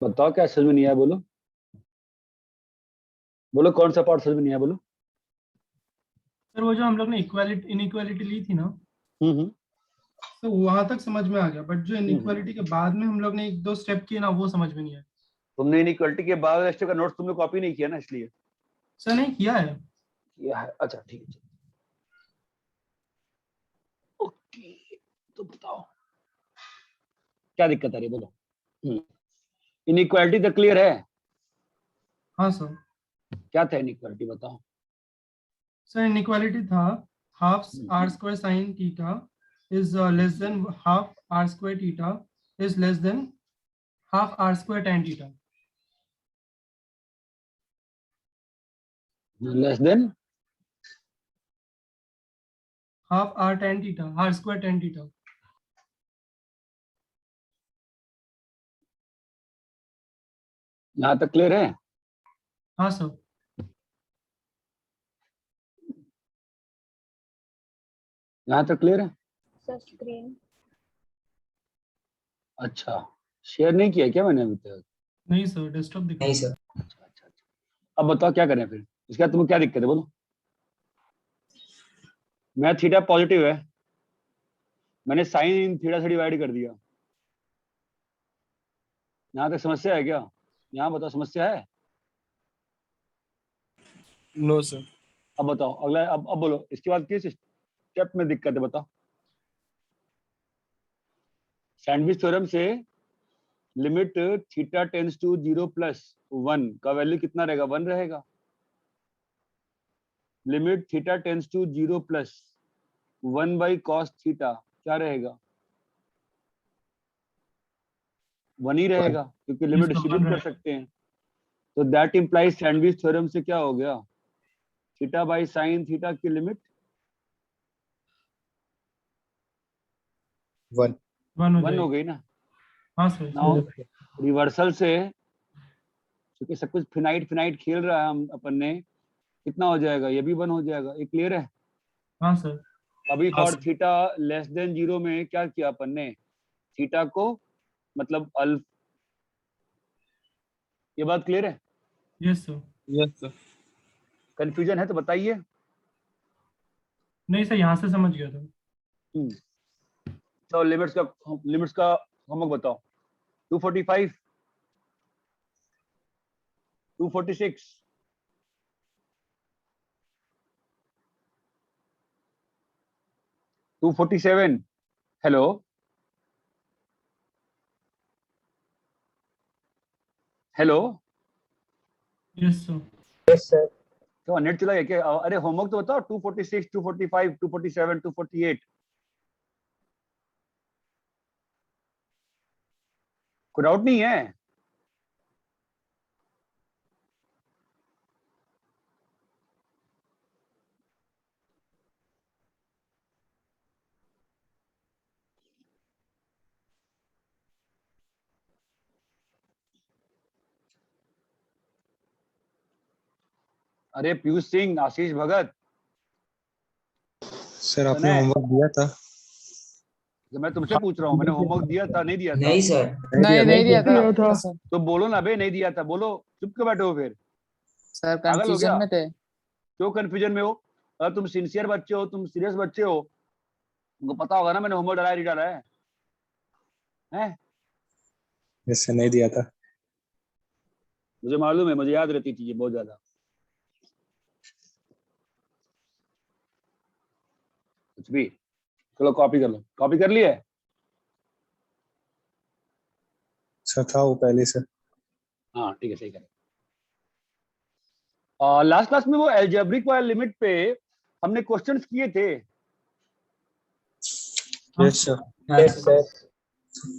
बताओ क्या समझ में नहीं आया, बोलो बोलो, कौन सा पार्ट समझ में नहीं आया, बोलो। सर वो जो हम लोग ने इक्वालिटी इनइक्वालिटी ली थी ना, हम्म। तो वहां तक समझ में आ गया, बट जो हम्म। इनइक्वालिटी के बाद में हम लोग ने एक दो स्टेप किए ना, वो समझ में नहीं आया। तुमने इनइक्वालिटी के बाद स्टेप का नोट्स तुमने कॉपी नहीं किया ना, इसलिए सर नहीं किया है। किया है। अच्छा ठीक है, ओके। तो बताओ क्या दिक्कत आ रही है, बोलो। इनइक्वालिटी तो क्लियर है। हाँ सर। क्या था इनइक्वालिटी, बताओ। सर इनइक्वालिटी था half R hmm. Square sine theta is less than half R square theta is less than half R square tan theta. Less than half R tan theta, R square tan theta. यहाँ तक clear है। हाँ sir. यहाँ तक clear है। Sir screen अच्छा, share नहीं किया क्या मैंने अभी तक? नहीं सर, डेस्कटॉप दिखा नहीं रहा सर। है। अच्छा अच्छा अच्छा। अब बताओ क्या करें फिर, इसके बाद तुम्हें क्या दिक्कत है, बोलो। मैं थीटा पॉजिटिव है, मैंने साइन थीटा से डिवाइड कर दिया। यहाँ तक समस्या है क्या? यहाँ बताओ, समस्या है? No sir. अब बताओ अगला, अब बोलो इसके बाद किस स्टेप में दिक्कत है, बताओ। सैंडविच थ्योरम से लिमिट थीटा टेंस टू 0 + 1 का वैल्यू कितना रहेगा? 1 रहेगा। Limit theta tends to 0 + 1/cos theta क्या रहेगा? 1 ही रहेगा, क्योंकि लिमिट इसका डिस्ट्रीब्यूट 1 कर रहेगा। सकते हैं। तो दैट इंप्लाइज सैंडविच थ्योरम से क्या हो गया? थीटा बाई साइन थीटा की लिमिट 1 1 हो 1 हो जाएगी। गई ना। हाँ सर। नाउ रिवर्सल से, क्योंकि सब कुछ फिनाइट फिनाइट खेल रहा है हम अपन ने, कितना हो जाएगा? ये भी 1 हो जाएगा। ये क्लियर है? हाँ सर। अभी हाँ for sir. Theta less then 0 में क्या किया अपन ने? थीटा को मतलब अल्फ। ये बात क्लियर है? Yes sir. Yes sir. Confusion है तो बताइए। नहीं सर, यहाँ से समझ गया था। तो लिमिट्स का होमवर्क बताओ। 245, 246, 247। Hello hello, yes sir. Yes sir. तो नेट चला गया क्या? अरे होमवर्क तो बताओ। 246, 245, 247, 248। कोई डाउट नहीं है? अरे पीयूष सिंह, आशीष भगत, सर सुना आपने है? होमवर्क दिया था? तो मैं तुमसे पूछ रहा हूँ, मैंने होमवर्क दिया था नहीं दिया था? नहीं सर। नहीं दिया था। तो बोलो ना बे, नहीं दिया था बोलो। चुप क्यों बैठे हो फिर? सर पागल हो कंफ्यूजन क्या? में थे। क्यों कंफ्यूजन में हो? अगर तुम सिंसियर बच्चे हो, तुम सीरियस बच्चे हो, तुमको पता होगा ना मैंने होमवर्क डाला है नहीं डाला है? हैं? यस सर, नहीं दिया था। मुझे मालूम है, मुझे याद रहती चीजें बहुत ज्यादा। कुछ भी, चलो कॉपी कर लो। कॉपी कर लिया है? सर था वो पहले से। हाँ ठीक है, सही करें। लास्ट क्लास में वो अलजेब्रिक वाले लिमिट पे हमने क्वेश्चंस किए थे। Yes sir. Yes sir.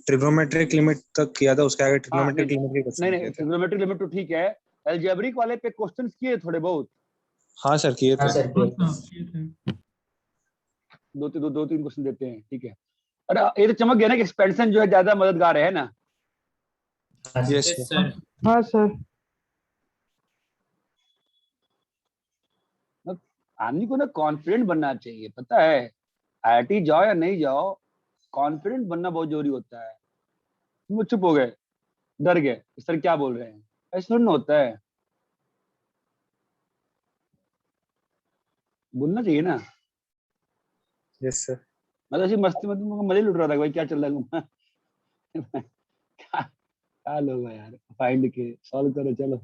Trigonometric limit तक किया था, उसके आगे हाँ ट्रिग्नोमेट्रिक नहीं लिमिट के नहीं क्वेश्चन नहीं, किए थे। ट्रिग्नोमेट्रिक लिमिट तो ठीक है, अलजेब्रिक वाले पे क्वेश्चंस किए थोड़े बहुत। हाँ सर, किए हाँ थे। सर। हाँ सर, ये थे। दो तीन क्वेश्चन देते हैं, ठीक है। अरे ये तो चमक गया ना कि एक्सपेंशन जो है ज्यादा मददगार है ना। Yes sir. सर। हाँ सर। आदमी को ना कॉन्फिडेंट बनना चाहिए, पता है। आईआईटी जाओ या नहीं जाओ, कॉन्फिडेंट बनना बहुत जरूरी होता है। तुम चुप हो गए। डर गए सर, क्या बोल रहे हैं, ऐसा थोड़ी ना होता है, बोलना चाहिए ना। Yes sir. मैं तो ऐसी मस्ती में तुमको मजे लुट रहा था कि भाई क्या चल रहा है। क्या लोग हैं यार, फाइंड के सॉल्व करो चलो।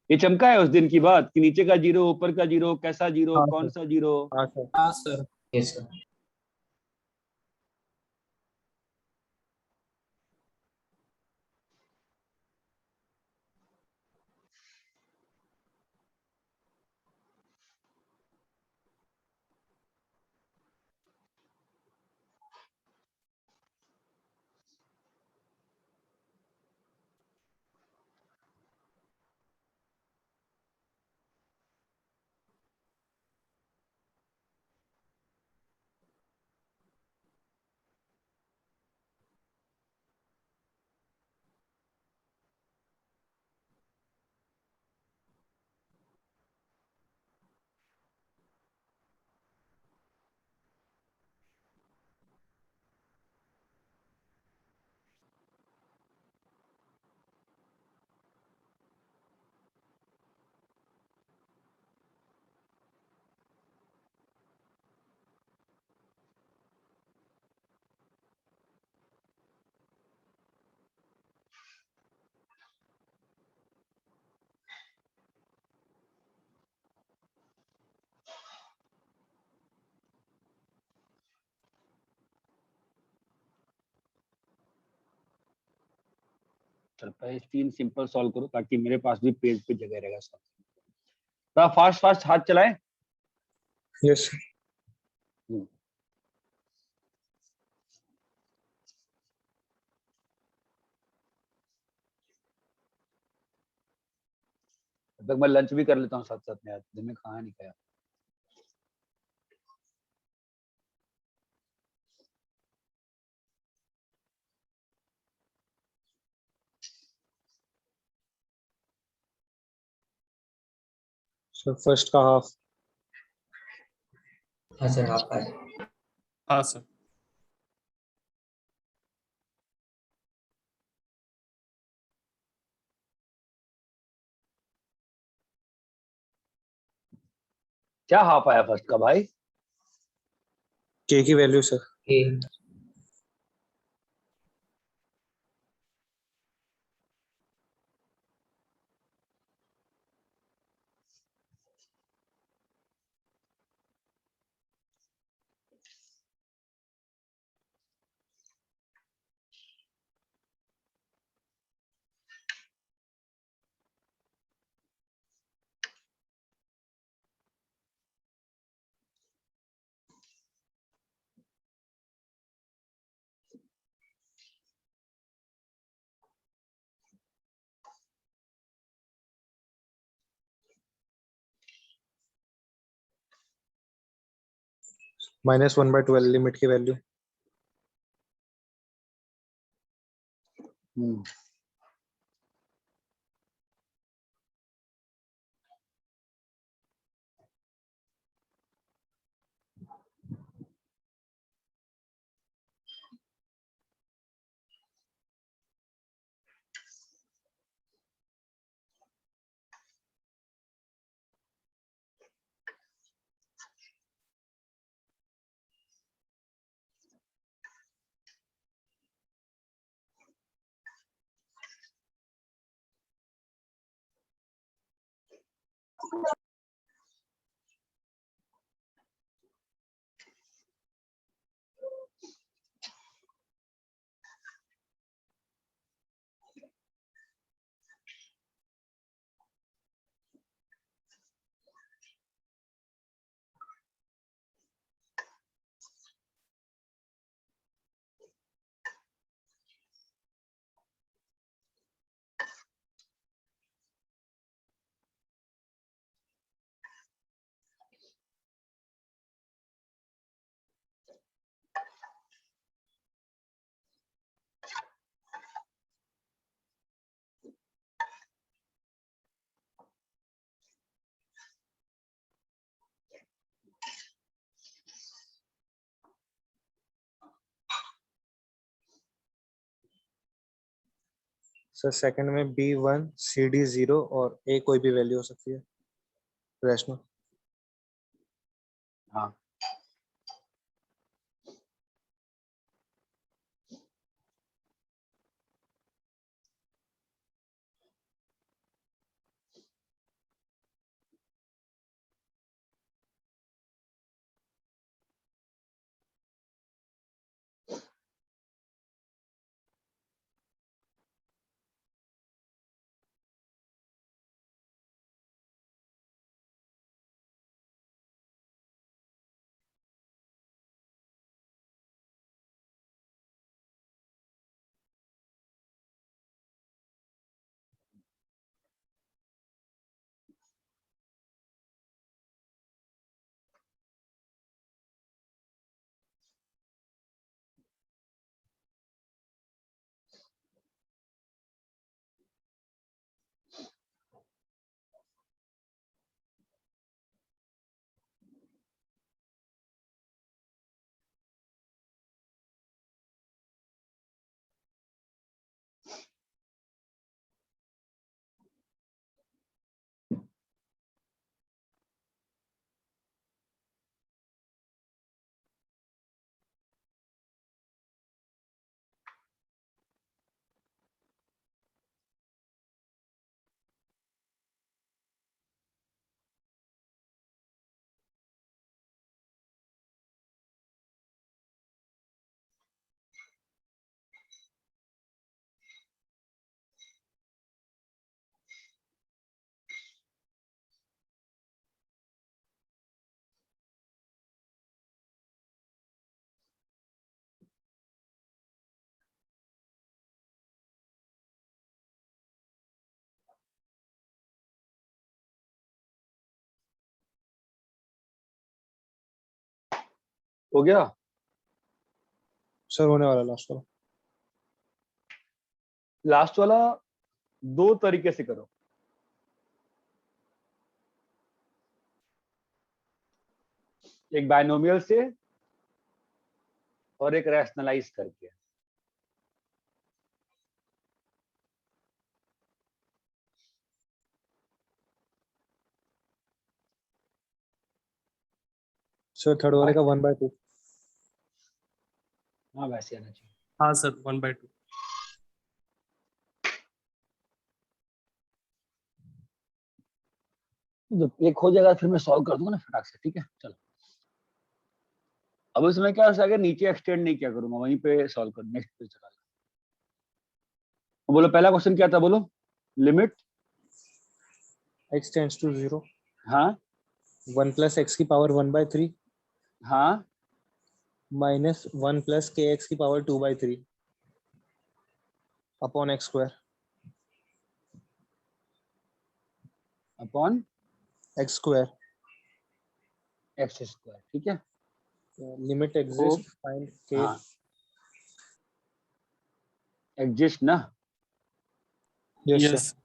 ये चमका है उस दिन की बात कि नीचे का जीरो ऊपर का जीरो, कैसा जीरो, हाँ कौन सर। सा जीरो। हाँ सर। हाँ सर। Yes sir. चल पहले 3 सिंपल सॉल्व करो ताकि मेरे पास भी पेज पे जगह रहेगा सब। थोड़ा फास्ट फास्ट हाथ चलाएं। Yes sir. तब तक मैं लंच भी कर लेता हूँ साथ साथ में यार, दिन में खाना नहीं खाया। सर फर्स्ट का हाफ। हाँ सर, आपका है। हाँ सर। क्या हाफ आया फर्स्ट का भाई? के की वैल्यू सर। ए। -1/12 लिमिट की वैल्यू। हम्म, सर सेकंड में B1 CD 0 और A कोई भी वैल्यू हो सकती है रैशनल। हाँ हो गया। सर होने वाला लास्ट वाला। लास्ट वाला दो तरीके से करो। एक बायनोमियल से और एक रैशनलाइज करके। सर थर्ड वाले का 1/2। हाँ वैसे आना चाहिए। हाँ सर 1/2। जब एक हो जाएगा फिर मैं सॉल्व कर दूंगा ना फटाक से, ठीक है चलो। अब इसमें क्या हो नीचे एक्सटेंड नहीं क्या करूंगा, वहीं पे सॉल्व कर नेक्स्ट पे चला। बोलो पहला क्वेश्चन क्या था, बोलो। लिमिट x टेंड्स टू 0 हाँ 1 + x की पावर 1/3 हाँ माइनस 1 + kx की power 2/3 upon x square. Upon x square. X square, ठीक है। Limit exist find k। हाँ एग्जिस्ट ना। Yes yes sir.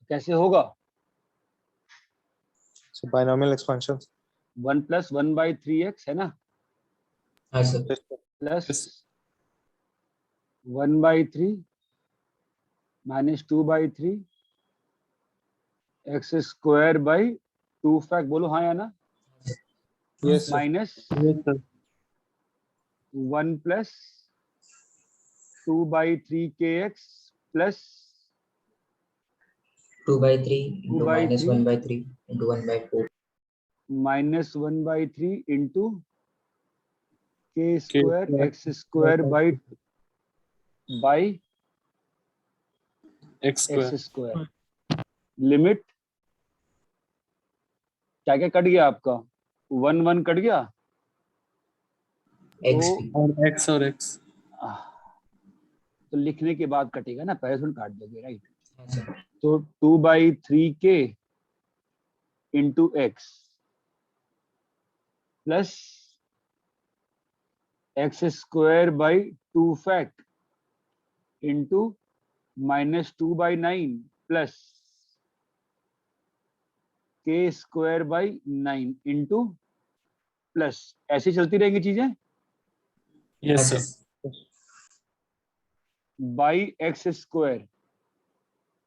कैसे होगा। सो बायनोमियल एक्सपेंशन। 1 + 1/3x है ना, हाँ sir. Plus Yes. 1/3 minus 2/3 x square by 2 fact, बोलो हाँ या ना। Yes sir. Minus yes sir 1 + 2/3 kx plus 2/3 into 2/3 -1/3 into 1/4 minus 1/3 into के K square square x square by x x square square. Limit क्या क्या कट गया आपका, 1 1 cut गया x तो भी। और x तो लिखने के बाद कटेगा ना, पहले थोड़ी काट दोगे राइट। हाँ सर। तो 2/3k into x plus x square by 2 fact into -2/9 plus k square by 9 into plus, ऐसे चलती रहेंगी चीजें, Yes, हाँ sir. Sir by x square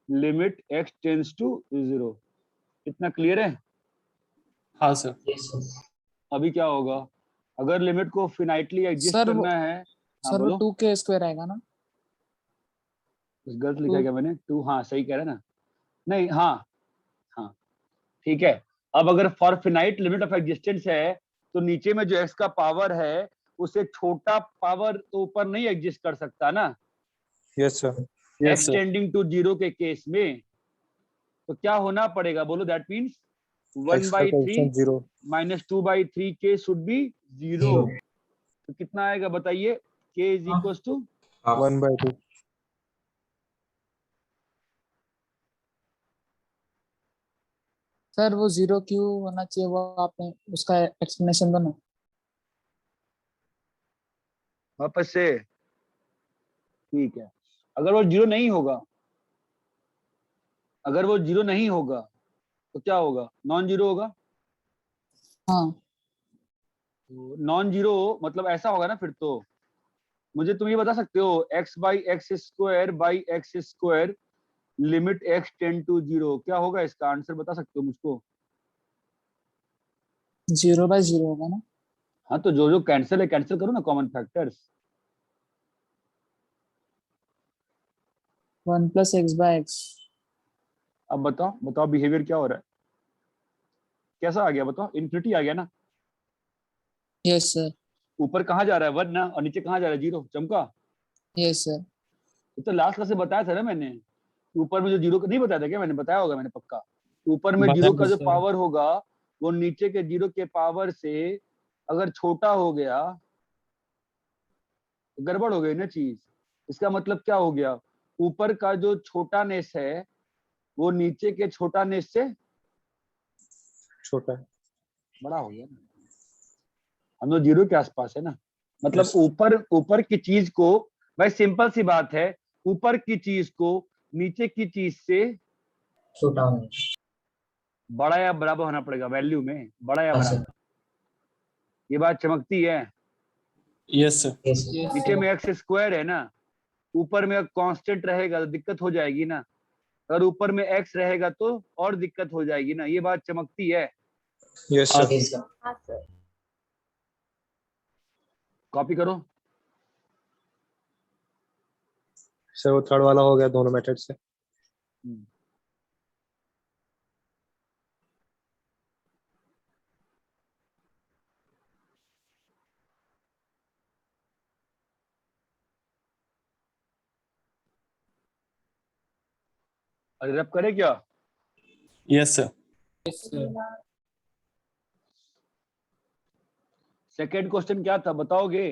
limit x tends to 0। इतना क्लियर है? हाँ सर. यस सर अभी क्या होगा, अगर लिमिट को फिनाइटली एडजस्ट सर, करना है, हाँ सर वो बोलो, 2k² आएगा ना? कुछ गलत लिखा है क्या मैंने? 2, हाँ सही कह रहे हैं ना, नहीं हाँ हाँ ठीक है। अब अगर for finite limit of existence है तो नीचे में जो x का पावर है उसे छोटा पावर तो ऊपर नहीं एग्जिस्ट कर सकता ना, yes sir. Yes, x sir. Tending to 0 के केस में। तो क्या होना पड़ेगा बोलो, that means 1/3 0 -2/3 k should be 0। Zero तो कितना आएगा बताइए, k इज हाँ। इक्वल टू हाफ 1/2 सर वो 0 क्यों होना चाहिए, वो आपने उसका एक्सप्लेनेशन दो ना। वापस से, ठीक है। अगर वो 0 नहीं होगा, अगर वो 0 नहीं होगा तो क्या होगा, नॉन जीरो होगा। हाँ, नॉन जीरो मतलब ऐसा होगा ना फिर तो, मुझे तुम ये बता सकते हो x/x² limit x tend to 0 क्या होगा, इसका आंसर बता सकते हो मुझको? 0/0 होगा ना? हाँ तो जो जो कैंसिल है कैंसिल करो ना, कॉमन फैक्टर्स। 1 + x/x। अब बताओ बताओ बिहेवियर क्या हो रहा है, कैसा आ गया बताओ, इन्फिनिटी आ गया ना। यस सर, ऊपर कहाँ जा रहा है 1 ना, और नीचे कहाँ जा रहा है 0, चमका। Yes sir. ये तो लास्ट क्लास में बताया था ना मैंने, ऊपर में जो 0 नहीं बताया था क्या, मैंने बताया होगा मैंने पक्का। ऊपर में 0 का जो सर. पावर होगा वो नीचे के 0 के पावर से अगर छोटा हो गया तो गड़बड़ हो गई ना चीज। इसका मतलब क्या हो गया, ऊपर का जो छोटा नेस है वो नीचे के छोटा नेस से छोटा है। बड़ा हो गया ना, हम लोग 0 के आसपास है ना। मतलब Yes. ऊपर की चीज को, भाई सिंपल सी बात है, ऊपर की चीज को नीचे की चीज से छोटा होना बड़ा या बराबर होना पड़ेगा, वैल्यू में बड़ा या हाँ बराबर। सर ये बात चमकती है। Yes, sir. यस सर नीचे में एक्स स्क्वायर है ना, ऊपर में कांस्टेंट रहेगा तो दिक्कत हो जाएगी ना, अगर ऊपर में एक्स रहेगा तो और दिक्कत हो जाएगी ना, ये बात चमकती है। Yes sir. Yes sir copy करो। सर वो थर्ड वाला हो गया दोनों मेथड से। अरे रब करे क्या, Yes, sir. सेकेंड क्वेश्चन क्या था बताओगे?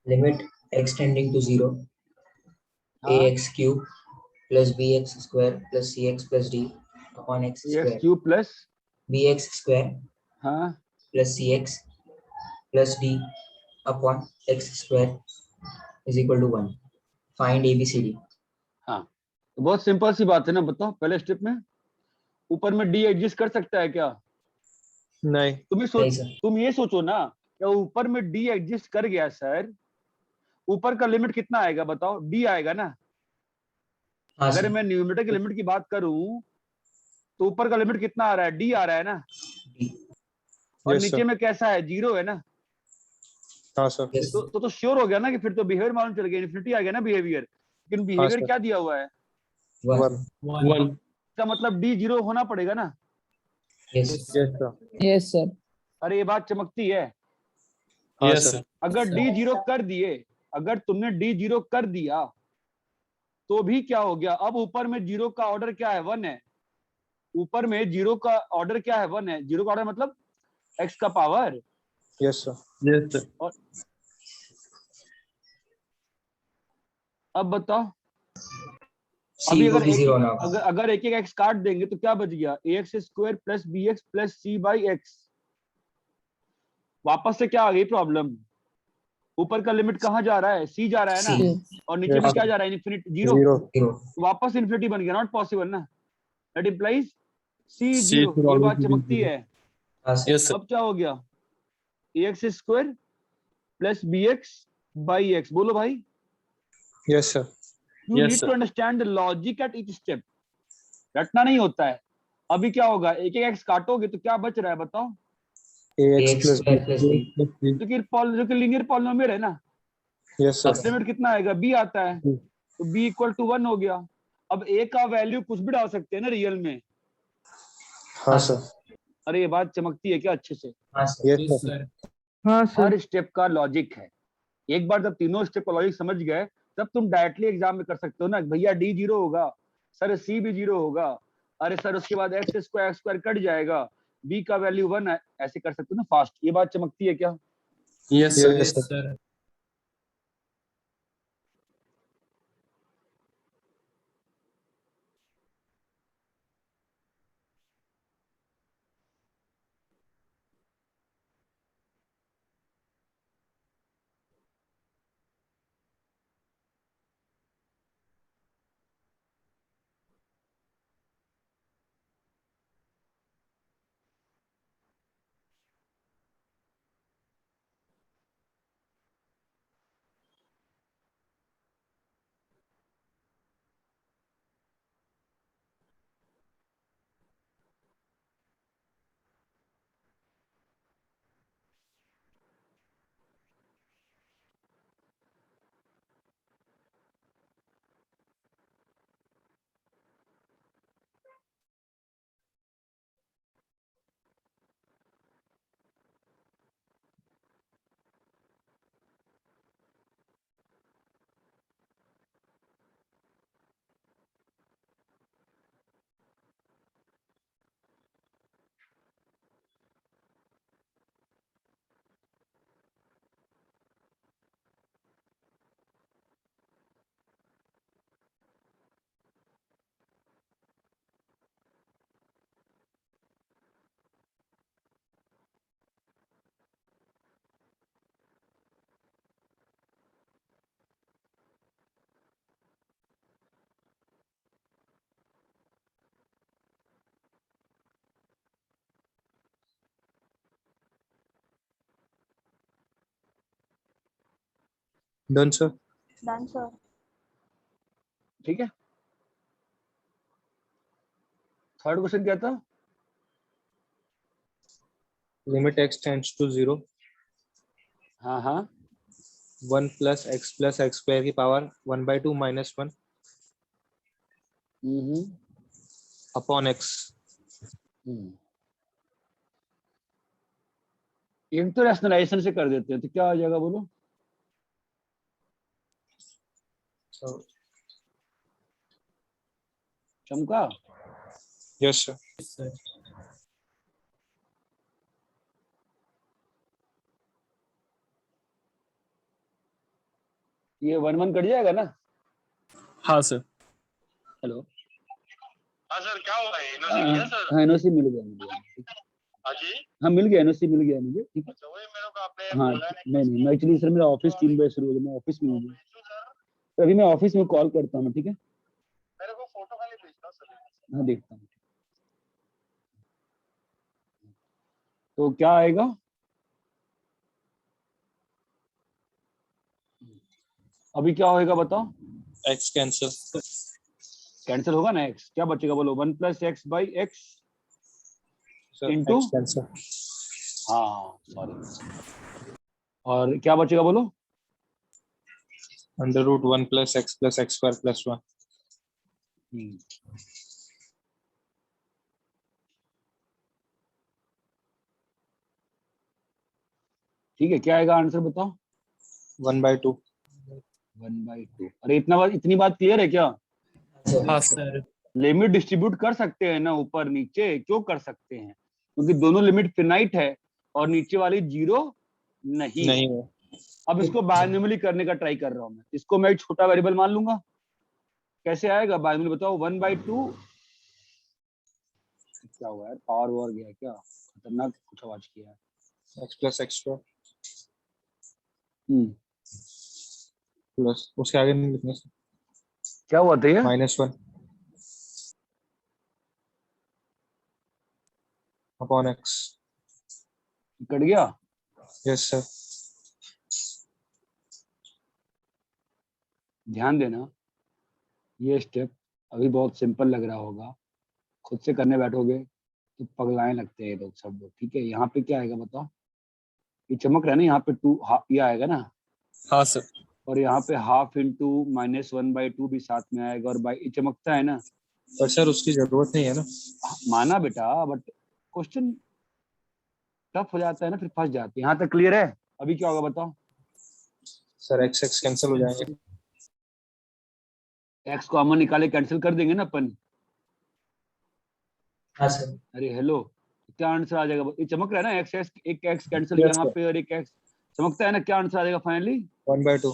लिमिट x टेंडिंग टू 0 हाँ, ax cube plus bx square plus cx plus d upon x x square cube plus, bx square हाँ plus cx plus d upon x square is equal to 1। Find abcd। हाँ, तो बहुत simple सी बात है ना, बताओ पहले स्टेप में ऊपर में डी एग्जिस्ट कर सकता है क्या? नहीं। नहीं सर तुम ये सोचो ना, क्या ऊपर में डी एग्जिस्ट कर गया सर, ऊपर का लिमिट कितना आएगा बताओ, डी आएगा ना। हाँ अगर सर मैं न्यूमरेटर की लिमिट की बात करूं तो ऊपर का लिमिट कितना आ रहा है, डी आ रहा है ना, d और यस नीचे सर। में कैसा है, 0 है ना। हाँ सर। यस तो श्योर हो गया ना कि फिर तो बिहेवियर मालूम चल गया, इन्फिनिटी आ गया ना बिहेवियर। लेकिन हाँ बिहेवियर सर। क्या दिया हुआ है, 1 1 1. इसका मतलब डी 0 होना पड़ेगा ना। Yes yes sir. Yes sir. अरे ये बात चमकती है। हाँ Yes, सर। sir. अगर डी 0 कर दिए, अगर तुमने डी 0 कर दिया तो भी क्या हो गया, अब ऊपर में 0 का ऑर्डर क्या है, 1 है। ऊपर में 0 का ऑर्डर क्या है, 1 है। 0 का ऑर्डर मतलब x का power. Yes sir. Yes, sir. और अब बताओ, अभी c को अगर भी एक 0 होना होगा अगर एक एक्स काट देंगे तो क्या बच गया, ax square plus bx plus c by x. वापस से क्या आ गई प्रॉब्लम? ऊपर का लिमिट कहाँ जा रहा है? सी जा रहा है ना, C, और नीचे में Yes, क्या sir. जा रहा है? Infinite, zero. 0. zero. वापस इन्फिनिटी बन गया, नॉट पॉसिबल ना। That implies C C zero. should ये always बात be चमकती 0. है। हाँ सर, Yes, sir. अब क्या हो गया? ax square plus bx by x। बोलो भाई, Yes, sir. You Yes, need sir. To understand the logic at each step. रटना नहीं होता है। अभी क्या होगा? एक एक x काटोगे तो क्या बच रहा है बताओ? AX AX plus square B. plus B. Plus B. जो कि लीनियर पॉलिनोमियल है ना। Yes, sir. लिमिट कितना आएगा? b आता है, तो b इक्वल टू 1 हो गया। अब a का वैल्यू कुछ भी डाल सकते हैं ना रियल में। हाँ sir. अरे ये बात चमकती है क्या अच्छे से? हाँ sir, Yes, Yes, sir. sir. हाँ सर। हर स्टेप का लॉजिक है। एक बार जब तीनों स्टेप का लॉजिक समझ गए, तब तुम डायरेक्टली एग्जाम में कर सकते हो ना, भैया डी जीरो होगा, सर सी भी जीरो होगा, अरे सर उसके बाद एक्स स्क्वायर कट जाएगा, बी का वैल्यू 1 है, ऐसे कर सकते हो ना फास्ट। ये बात चमकती है क्या? Yes, sir. Yes, sir. Done, sir. Done, sir. ठीक है। थर्ड क्वेश्चन क्या था? Limit x tends to 0. हाँ हाँ 1 plus x square की power 1/2 minus 1 हम्म upon x. हम्म। एक तो रैशनलाइजेशन से कर देते हैं, तो क्या आ जाएगा बोलो? So, चमका? yes, sir. Yes, sir. ये 1 1 कट जाएगा ना? हाँ सर। हेलो। हाँ सर, क्या हुआ है? एनओसी मिला सर? हाँ एनओसी मिल गया मुझे। हाँ जी। हाँ मिल गया, एनओसी मिल गया मुझे। ठीक है। अच्छा, वही मेरे को आपने हाँ बोला नहीं मैं एक्चुअली सर मेरा ऑफिस 3 बजे शुरू हो गया, मैं ऑफिस में हूँ अभी। तो अभी मैं ऑफिस में कॉल करता हूँ, ठीक है? मेरे को फोटो खाली भेजना सर। हाँ देखता हूँ। तो क्या आएगा? अभी क्या होएगा बताओ? X cancel. कैंसिल होगा ना एक्स, क्या बचेगा बोलो? 1 + x / x Sir, Into? x cancel. हाँ सॉरी। और क्या बचेगा बोलो? Under root 1 plus x square plus 1. ठीक है, क्या आएगा आंसर बताओ? 1/2. 1/2। अरे इतनी बात क्लियर है क्या? हाँ सर। लिमिट डिस्ट्रीब्यूट कर सकते हैं ना ऊपर नीचे? क्यों कर सकते हैं? क्योंकि दोनों लिमिट फिनाइट है और नीचे वाली जीरो नहीं है। नहीं है. अब इसको बायनोमियली करने का ट्राई कर रहा हूं मैं। इसको मैं एक छोटा वेरिएबल मान लूंगा। कैसे आएगा बायनोमियली बताओ? 1/2। क्या हुआ यार, पावर वॉर गया क्या? खतरनाक कुछ आवाज किया है। x प्लस एक्स स्क्वायर हम्म, प्लस उसके आगे नहीं लिखना क्या हुआ था ये? -1 अपॉन x। कट गया? Yes sir. ध्यान देना, ये स्टेप अभी बहुत सिंपल लग रहा होगा, खुद से करने बैठोगे तो पगलाने लगते हैं ये लोग सब लोग। ठीक है, यहाँ पे क्या आएगा बताओ? ये चमक रहा है ना, यहाँ पे टू ये आएगा ना, हाँ सर। और यहाँ पे हाफ इंटू -1/2 भी साथ में आएगा, और बाई ये चमकता है ना। पर सर उसकी जरूरत नहीं है ना। माना बेटा, बट क्वेश्चन टफ हो जाता है ना, फिर फंस जाते हैं। यहाँ तक क्लियर है? अभी क्या होगा बताओ? सर x x कैंसिल हो जाएंगे। एक्स कॉमन निकाले, कैंसिल कर देंगे ना अपन। हाँ सर। अरे हेलो, क्या आंसर आ जाएगा? ये चमक रहा है ना, एक्स एक्स एक एक्स कैंसिल Yes, यहाँ sir. पे, और एक एक्स चमकता है ना, क्या आंसर आ जाएगा फाइनली? 1/2।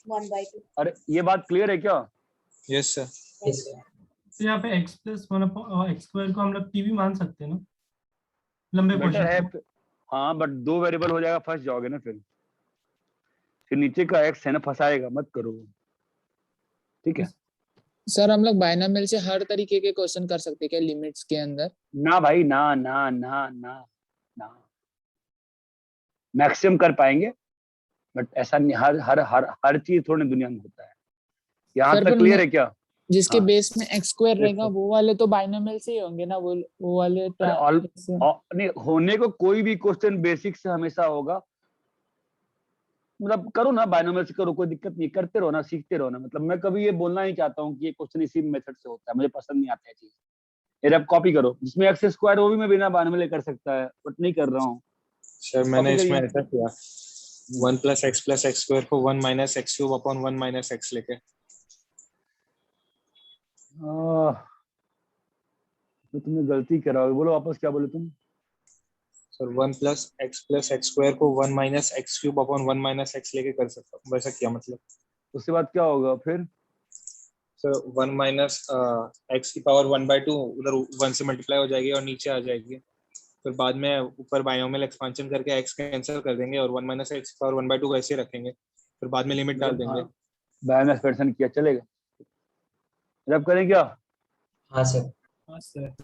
1/2। अरे ये बात क्लियर है क्या? Yes sir. Yes sir. तो यहाँ पे x प्लस 1/x² को हम लोग t भी मान सकते हैं ना, लंबे बेटर है क्वेश्चन। हाँ, बट 2 वेरिएबल हो जाएगा, फंस जाओगे ना फिर नीचे का एक्स है ना, फंसाएगा, मत करो। ठीक है सर हम लोग बायनोमियल से हर तरीके के क्वेश्चन कर सकते हैं क्या लिमिट्स के अंदर? ना भाई, ना ना ना ना ना, मैक्सिमम कर पाएंगे, बट ऐसा नहीं, हर चीज थोड़ी ना दुनिया में होता है। यहाँ सर तक पर क्लियर है क्या? जिसके हाँ बेस में x² रहेगा देखो, वो वाले तो बायनोमियल से ही होंगे ना, वो वाले अरे नहीं, होने को कोई भी क्वेश्चन बेसिक से हमेशा होगा। मतलब करो ना, बायनोमियल से करो, कोई दिक्कत नहीं, करते रहो ना, सीखते रहो ना। मतलब मैं कभी ये बोलना नहीं चाहता हूँ कि ये क्वेश्चन इसी मेथड से होता है, मुझे पसंद नहीं आता है चीज। ये आप कॉपी करो, जिसमें एक्स स्क्वायर वो भी मैं बिना बायनोमियल कर सकता है, बट नहीं कर रहा हूँ। सर मैंने कॉपी इसमें करिए। ऐसा किया 1 + x स्क्वायर को 1 - x³ अपॉन 1 - x लेके। तो तुमने गलती करा होगा, बोलो वापस, क्या बोले तुम? सर 1 + x स्क्वायर को 1 - x³ अपॉन 1 - x लेके कर सकता हूँ, वैसा किया मतलब। उसके बाद क्या होगा फिर? सर 1 - x की पावर 1/2 उधर 1 से मल्टीप्लाई हो जाएगी और नीचे आ जाएगी। फिर बाद में ऊपर बायनोमियल एक्सपेंशन करके x कैंसिल कर देंगे और 1 - x की पावर 1/2 वैसे ही रखेंगे। फिर बाद में लिमिट डाल मतलब देंगे। हाँ, बैन एक्सपेंशन किया चलेगा, जब करें क्या? हाँ सर। हाँ सर।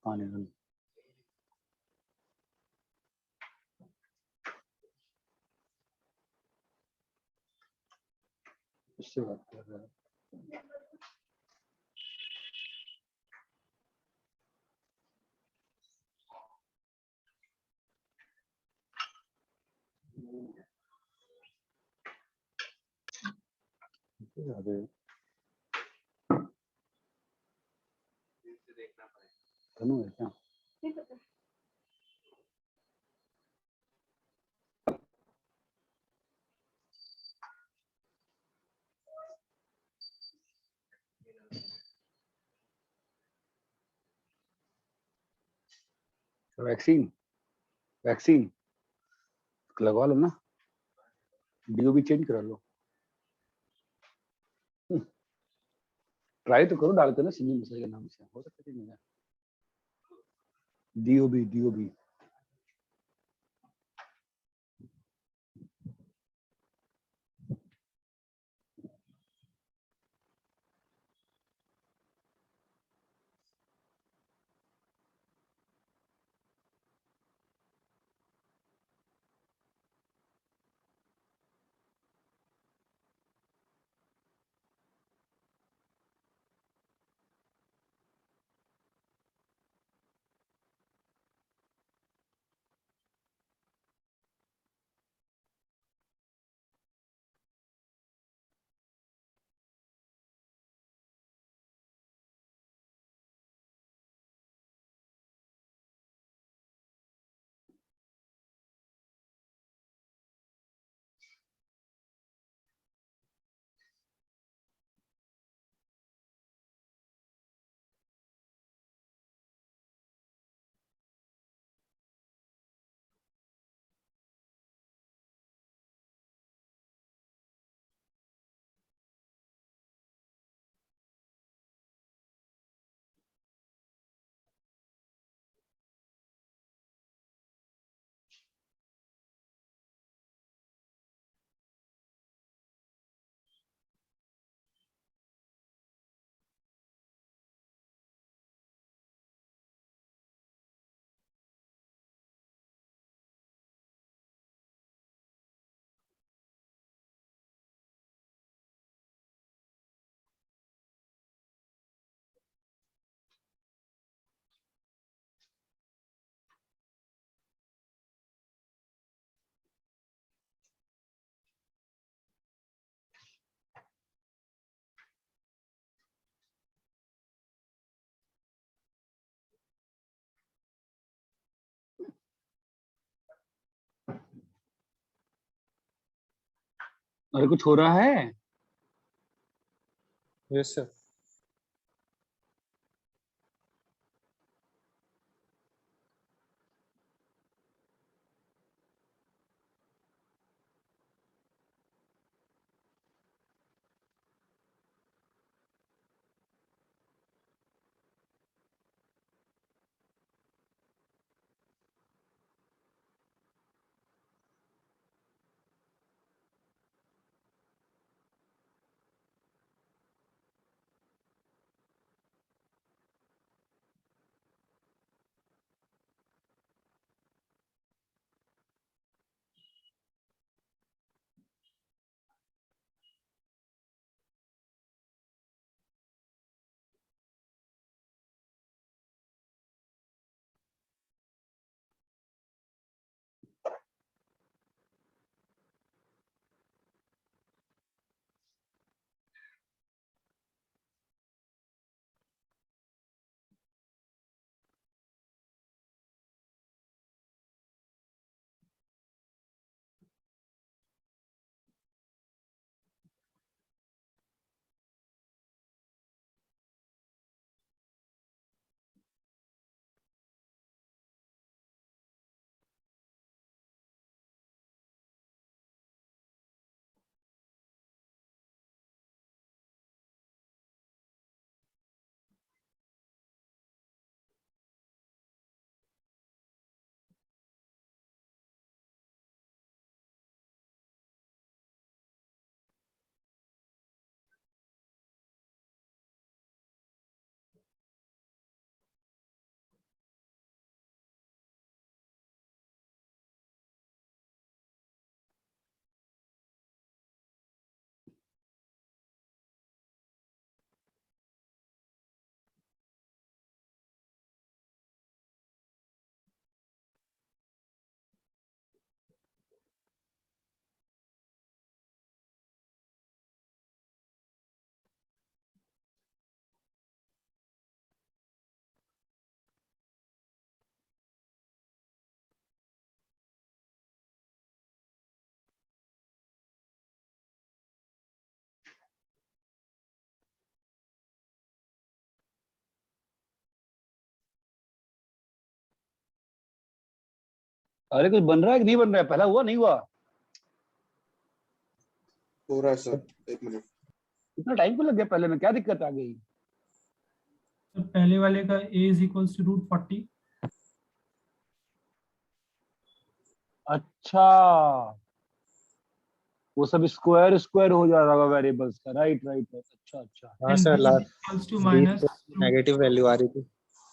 पानी में इससे बात कर रहा है। तनु है क्या? वैक्सीन वैक्सीन लगवा लो ना, डीओ भी चेंज करा लो। ट्राई तो करो, डालते ना सिंधी मसाले के नाम से, हो सकता है डीओबी। अरे कुछ हो रहा है? Yes sir. अरे कुछ बन रहा है कि नहीं बन रहा है? पहला हुआ नहीं हुआ? हो रहा है सर, एक मिनट। इतना टाइम क्यों लग गया? पहले में क्या दिक्कत आ गई? तो पहले वाले का a इज इक्वल्स टू √40। अच्छा, वो सब स्क्वायर स्क्वायर हो जा रहा होगा वेरिएबल्स का। राइट राइट राइट, अच्छा अच्छा। हाँ and sir, b last equals to b minus negative value आ रही थी।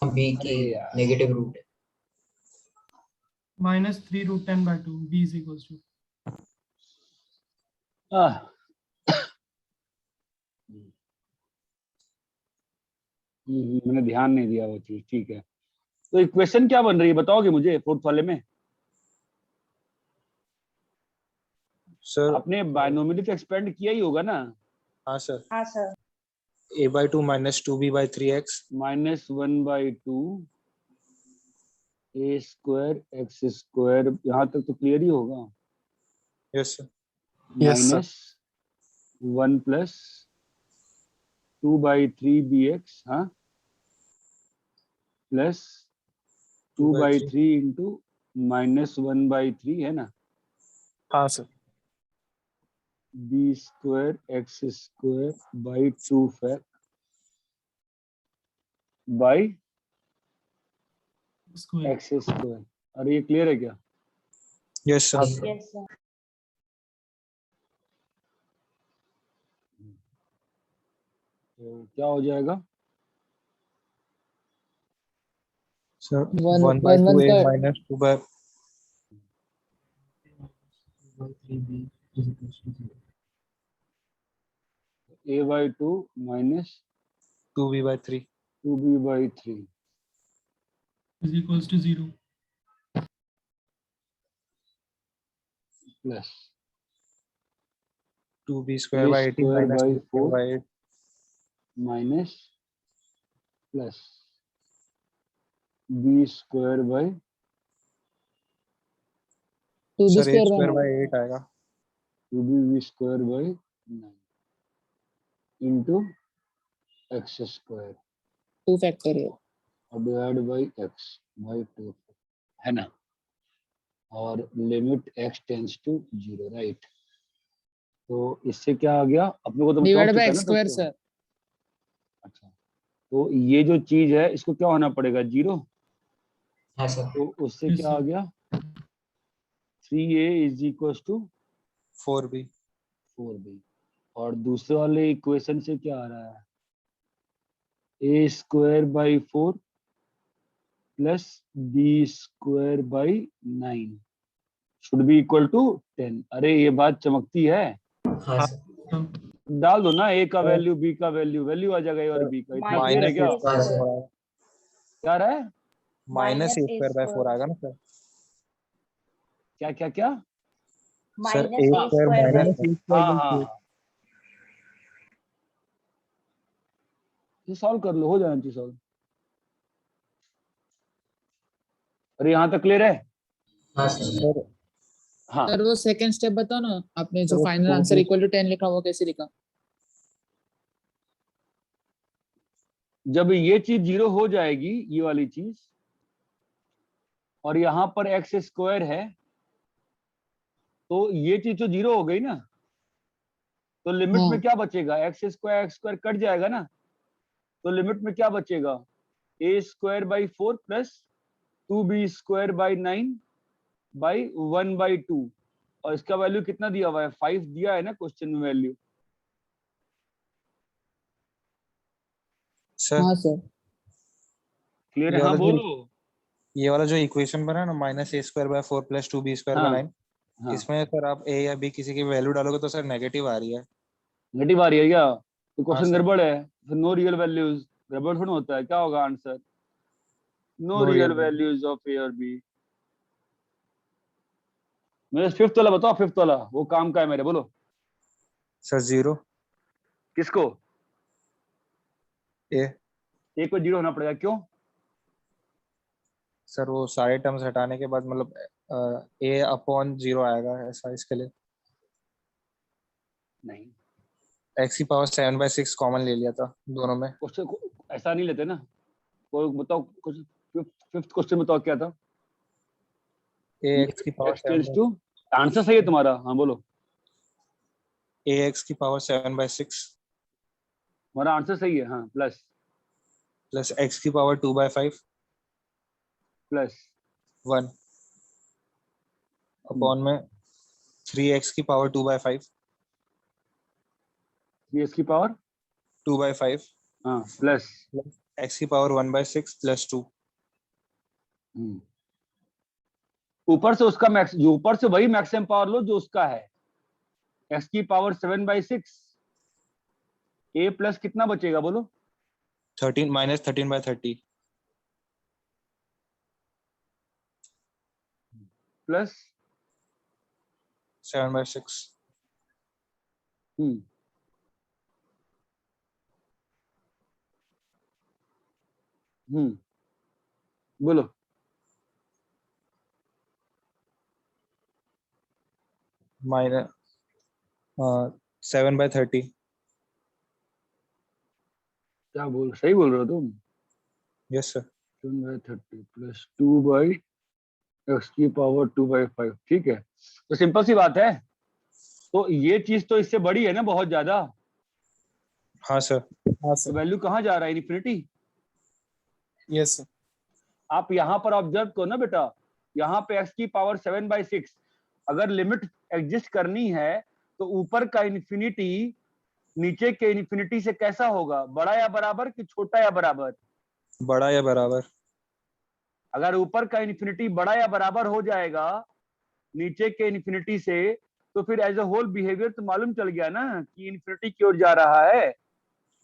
b की अरे यार। नेगेटिव रूट है। -3√10/2 b इज इक्वल्स टू। आह, मैंने ध्यान नहीं दिया वो चीज। ठीक है, तो इक्वेशन क्या बन रही है बताओगे मुझे फोर्थ वाले में? सर आपने बायनोमियल तो एक्सपेंड किया ही होगा ना? हाँ सर, हाँ sir. a/2 - 2b/3x -1/2 a square x square, यहाँ तक तो क्लियर ही होगा। Yes sir. Yes, sir. -1 + 2/3 bx, हाँ, प्लस 2/3 इंटू -1/3 है ना, हाँ sir. b square x square by 2 fact by square. x square. अरे ये क्लियर है क्या? यस हाँ सर। सर। Yes sir. तो क्या हो जाएगा? सर 1 1/2 a का - 2 by 3b is equals to 0. a/2 minus 2b/3 2b/3 is equals to 0। Plus 2b² / 18 a² - by 4 b²/8 minus plus b² 2b sir square a²/8 आएगा। 2b² 9 into x square 2 factorial. और divide by x by 2 है ना, और limit x tends to 0। Right, तो इससे क्या आ गया अपने को? तो डिवाइड चौक बाय चुका है एक्स ना स्क्वायर दोस्तों। सर। अच्छा, तो ये जो चीज है इसको क्या होना पड़ेगा? 0। हाँ सर। तो उससे Yes, क्या आ sir. गया? 3a is equal to 4b 4b। और दूसरे वाले इक्वेशन से क्या आ रहा है? a² 4 plus b² 9 should be equal to 10। अरे ये बात चमकती है। हाँ सर। डाल दो ना, a का वैल्यू b का वैल्यू आ जाएगा a और b का। इतना क्लियर है क्या? -a² हाँ सर। क्या रहा है? -a²/4 आएगा ना सर? क्या क्या क्या? Sir -a²/4। हाँ हाँ, ये सॉल्व कर लो, हो जाना चाहिए सॉल्व। अरे यहाँ तक क्लियर है? हाँ सर। सर हाँ, सर वो सेकंड स्टेप बताओ ना, आपने जो sir, final answer equal to 10 लिखा वो कैसे लिखा? जब ये चीज 0 हो जाएगी, ये वाली चीज, और यहाँ पर एक्स स्क्वायर है, तो ये चीज तो 0 हो गई ना, तो लिमिट हाँ। में क्या बचेगा? एक्स स्क्वायर कट जाएगा ना, तो लिमिट में क्या बचेगा? a² 4 plus 2b² 9 by 1/2। और इसका वैल्यू कितना दिया हुआ है? 5 दिया है ना क्वेश्चन में वैल्यू। सर हाँ सर। क्लियर ये है? हाँ वाला जो बोलो। ये वाला जो इक्वेशन बना है ना, -a² 4 प्लस 2b² हाँ 9, हाँ, इसमें सर आप a या b किसी की वैल्यू डालोगे तो सर नेगेटिव आ रही है। नेगेटिव आ रही है क्या? तो हाँ क्वेश्चन सर। गड़बड़ है। फिर नो रियल वैल्यूज, गड़बड़ थोड़ा होता है। क्या होगा answer? No No real real value. Values of A और बी। मेरे फिफ्थ वाला बताओ, फिफ्थ वाला वो काम का है मेरे, बोलो। सर 0 किसको? a, एक को 0 होना पड़ेगा, क्यों? सर वो सारे टर्म्स हटाने के बाद मतलब a/0 आएगा ऐसा, इसके लिए नहीं, x⁻7/6 कॉमन ले लिया था दोनों में। क्वेश्चन ऐसा नहीं लेते ना। कोई बताओ कुछ, फिफ्थ क्वेश्चन बताओ क्या था? ax की power x tends to, answer सही है तुम्हारा, हाँ बोलो। ax की पावर 7/6 तुम्हारा आंसर सही है, हाँ, प्लस प्लस x की पावर 2/5 प्लस 1 अपॉन में 3x की पावर 2/5 3x की पावर 2/5 हाँ प्लस x की पावर 1/6 प्लस 2। ऊपर से उसका मैक्स, जो ऊपर से वही मैक्सिमम पावर लो जो उसका है, x की पावर 7/6 a प्लस कितना बचेगा बोलो? 13 माइनस 13/30 प्लस 7/6 हम्म बोलो। माइनस 7/30 क्या बोल, सही बोल रहे हो तुम? यस सर 7/30 प्लस 2/x की पावर 2/5, ठीक है। तो सिंपल सी बात है, तो ये चीज तो इससे बड़ी है ना बहुत ज्यादा, हाँ सर हाँ तो सर। वैल्यू कहाँ जा रहा है? इन्फिनिटी। Yes sir. आप यहाँ पर ऑब्जर्व करो ना बेटा, यहाँ पे x की पावर 7/6, अगर लिमिट एग्जिस्ट करनी है तो ऊपर का इन्फिनिटी नीचे के इन्फिनिटी से कैसा होगा? बड़ा या बराबर कि छोटा या बराबर? बड़ा या बराबर। अगर ऊपर का इन्फिनिटी बड़ा या बराबर हो जाएगा नीचे के इन्फिनिटी से, तो फिर एज अ होल बिहेवियर तो मालूम चल गया ना कि इन्फिनिटी की ओर जा रहा है।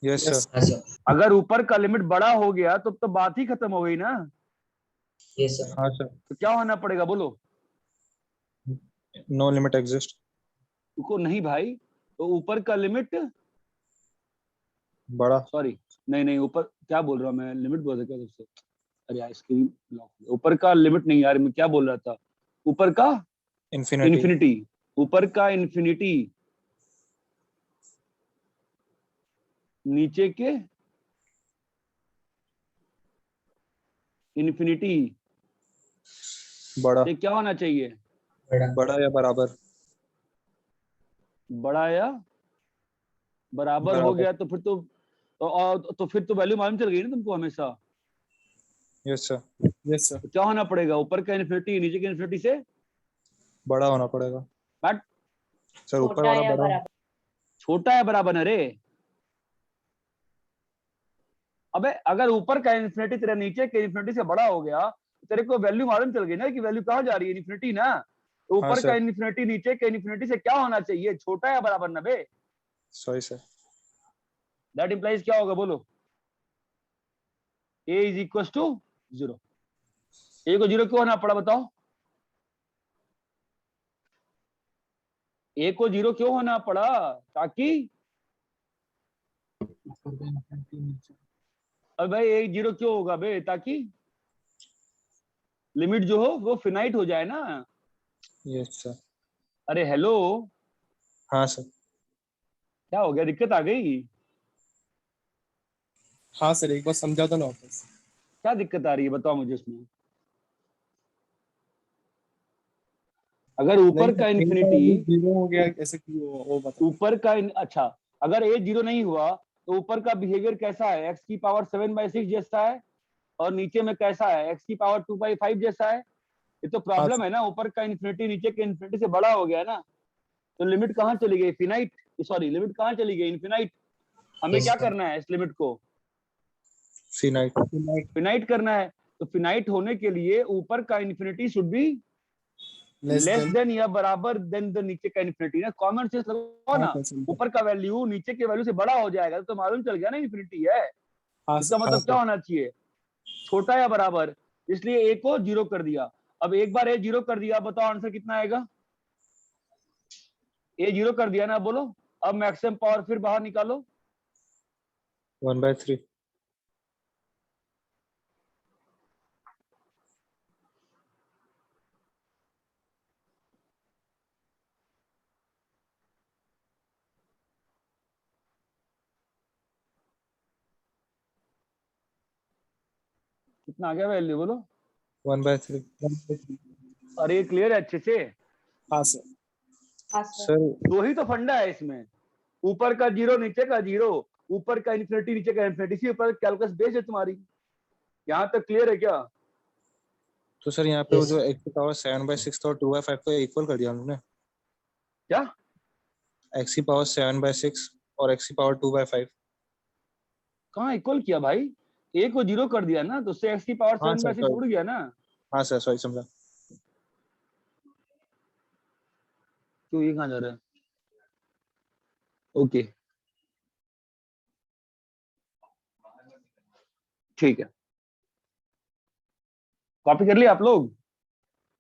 Yes Yes. सर हाँ सर। अगर ऊपर का लिमिट बड़ा हो गया तो बात ही खत्म हो गई ना। Yes sir. हाँ सर तो क्या होना पड़ेगा बोलो? No limit exist. रुको नहीं भाई, तो ऊपर का लिमिट, बड़ा सॉरी नहीं नहीं, ऊपर क्या बोल रहा हूँ मैं, लिमिट बोल रहा क्या तुझसे? अरे यार स्क्रीन लॉक, ऊपर का लिमिट नहीं यार, मैं क्या बोल रहा था, ऊपर का इन्फिनिटी। इन्फिनिटी, ऊपर का इन्फिनिटी नीचे के इन्फिनिटी बड़ा से क्या होना चाहिए? बड़ा। बड़ा या बराबर। बड़ा या बराबर हो बराबर। गया तो फिर तो फिर तो वैल्यू मालूम चल गई ना तुमको हमेशा। Yes sir yes sir. तो क्या होना पड़ेगा? ऊपर का इन्फिनिटी नीचे के इन्फिनिटी से बड़ा होना पड़ेगा। बट सर ऊपर वाला बड़ा। छोटा है बराबर है रे। अबे अगर ऊपर का इन्फिनिटी तेरा नीचे के इन्फिनिटी से बड़ा हो गया तो तेरे को वैल्यू मालूम चल गई ना कि वैल्यू कहाँ जा रही है? इन्फिनिटी ना। तो हाँ ऊपर का सर इन्फिनिटी नीचे के इन्फिनिटी से क्या होना चाहिए? छोटा या बराबर ना बे? Sorry sir. दैट इंप्लाइज क्या होगा बोलो? a is equal to 0। a को 0 क्यों होना पड़ा बताओ? a को 0 क्यों होना पड़ा? ताकि अब भाई a 0 क्यों होगा बे? ताकि लिमिट जो हो वो फिनाइट हो जाए ना। Yes sir. अरे हेलो, हाँ सर। क्या हो गया? दिक्कत आ गई? हाँ सर, एक बार समझा दो ना वापस। क्या दिक्कत आ रही है बताओ मुझे उसमें? अगर ऊपर का इन्फिनिटी, जीरो हो गया ऐसे क्यों? वो बता। ऊपर का अच्छा, अगर a 0 नहीं हुआ तो ऊपर का बिहेवियर कैसा है? x की पावर 7/6 जैसा है, और नीचे में कैसा है? x की पावर 2/5 जैसा है। ये तो हाँ प्रॉब्लम है ना, ऊपर का इन्फिनिटी नीचे के इन्फिनिटी से बड़ा हो गया ना, तो लिमिट कहाँ चली गई? फिनाइट, सॉरी लिमिट कहाँ चली गई? इनफिनाइट। हमें Yes, क्या sir. करना है? इस लिमिट को फिनाइट। फिनाइट करना है। तो फिनाइट होने के लिए ऊपर का infinity should be less less than. Than या बराबर देन द नीचे का इन्फिनिटी ना। कॉमन सेंस लगाओ हाँ ना, सर, समझा। ऊपर का वैल्यू नीचे के वैल्यू से बड़ा हो जाएगा तो मालूम चल गया ना इन्फिनिटी है। हाँ इसका सर। मतलब क्या होना चाहिए? छोटा या बराबर। इसलिए a को 0 कर दिया। अब एक बार a 0 कर दिया, बताओ आंसर कितना आएगा? a 0 कर दिया ना, बोलो। अब मैक्सिमम पावर फिर बाहर निकालो। 1/3। कितना आ गया वैल्यू बोलो? 1/3। और ये क्लियर है अच्छे से? हाँ सर। हाँ सर। सर दो ही तो फंडा है इसमें, ऊपर का जीरो नीचे का जीरो, ऊपर का इन्फिनिटी नीचे का इन्फिनिटी, इसी ऊपर कैलकुलस बेस्ड है तुम्हारी। यहाँ तक क्लियर है क्या? तो सर यहाँ पे वो Yes. जो x की पावर 7/6 और 2/5 को इक्वल कर दिया हमने। क्या? x की पावर 7/6 और x की पावर 2/5। कहाँ इक्वल किया भाई? ए को जीरो कर दिया ना, तो उससे एक्स की पावर हाँ 7 सर बाई 6 सॉरी, उड़ गया ना। हाँ सर सॉरी समझा। क्यों, ये कहाँ जा रहा है? ओके ठीक है, कॉपी कर लिया आप लोग?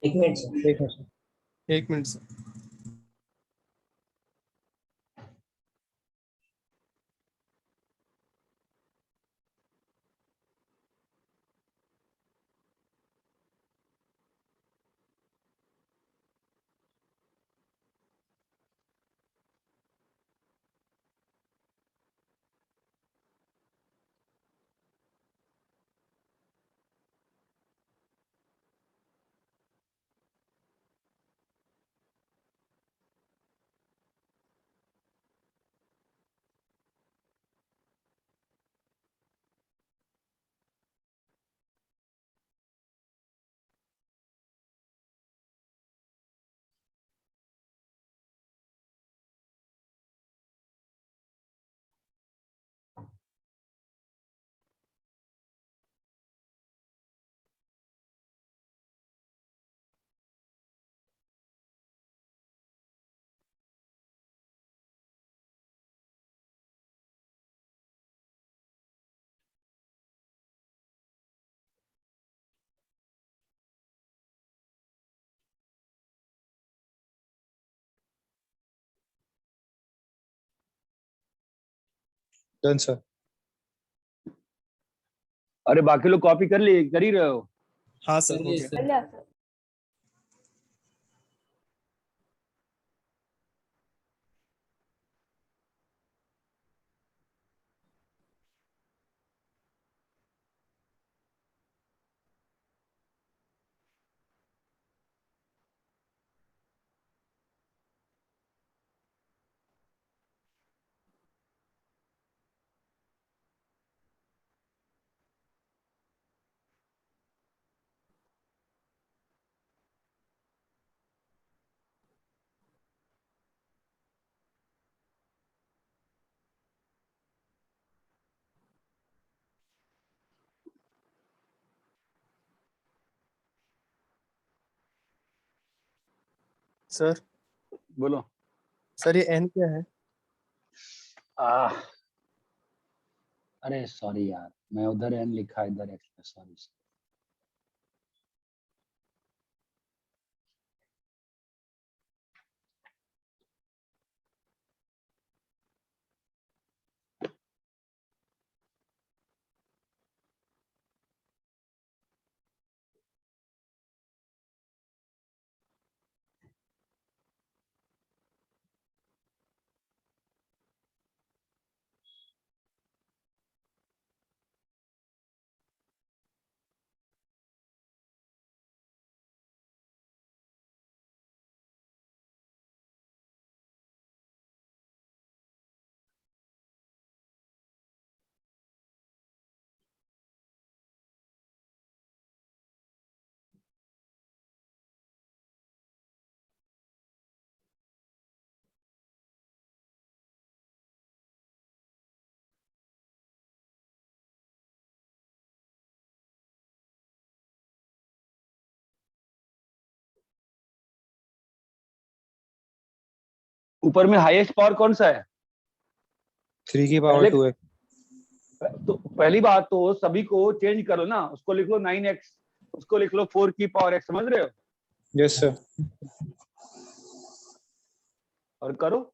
एक मिनट सर। एक minute sir. 1 minute sir. Done sir. अरे बाकी लोग कॉपी कर लिए, कर ही रहे हो? हाँ सर हो गया। कर लिया सर। सर बोलो। सर ये n क्या है? आह, अरे सॉरी यार, मैं उधर एन लिखा, इधर एक्स, सॉरी। ऊपर में हाईएस्ट पावर कौन सा है? 3 की पावर पहले 2x। तो पहली बात तो सभी को चेंज करो ना, उसको लिख लो 9x, उसको लिख लो 4 की पावर x, समझ रहे हो? Yes sir. और करो।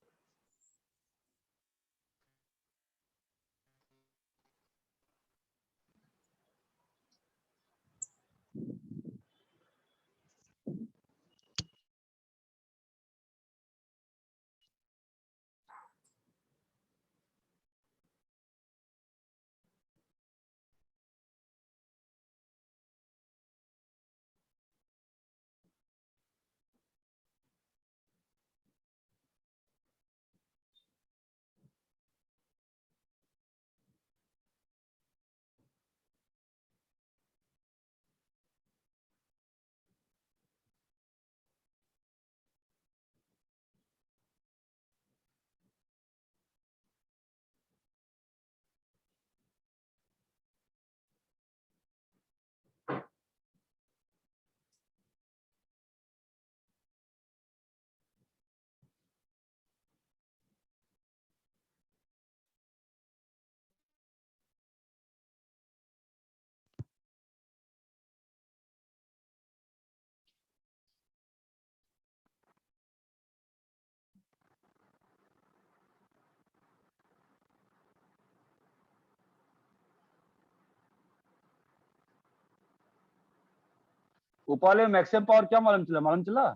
ऊपर वाले मैक्सिमम पावर क्या मालूम चला?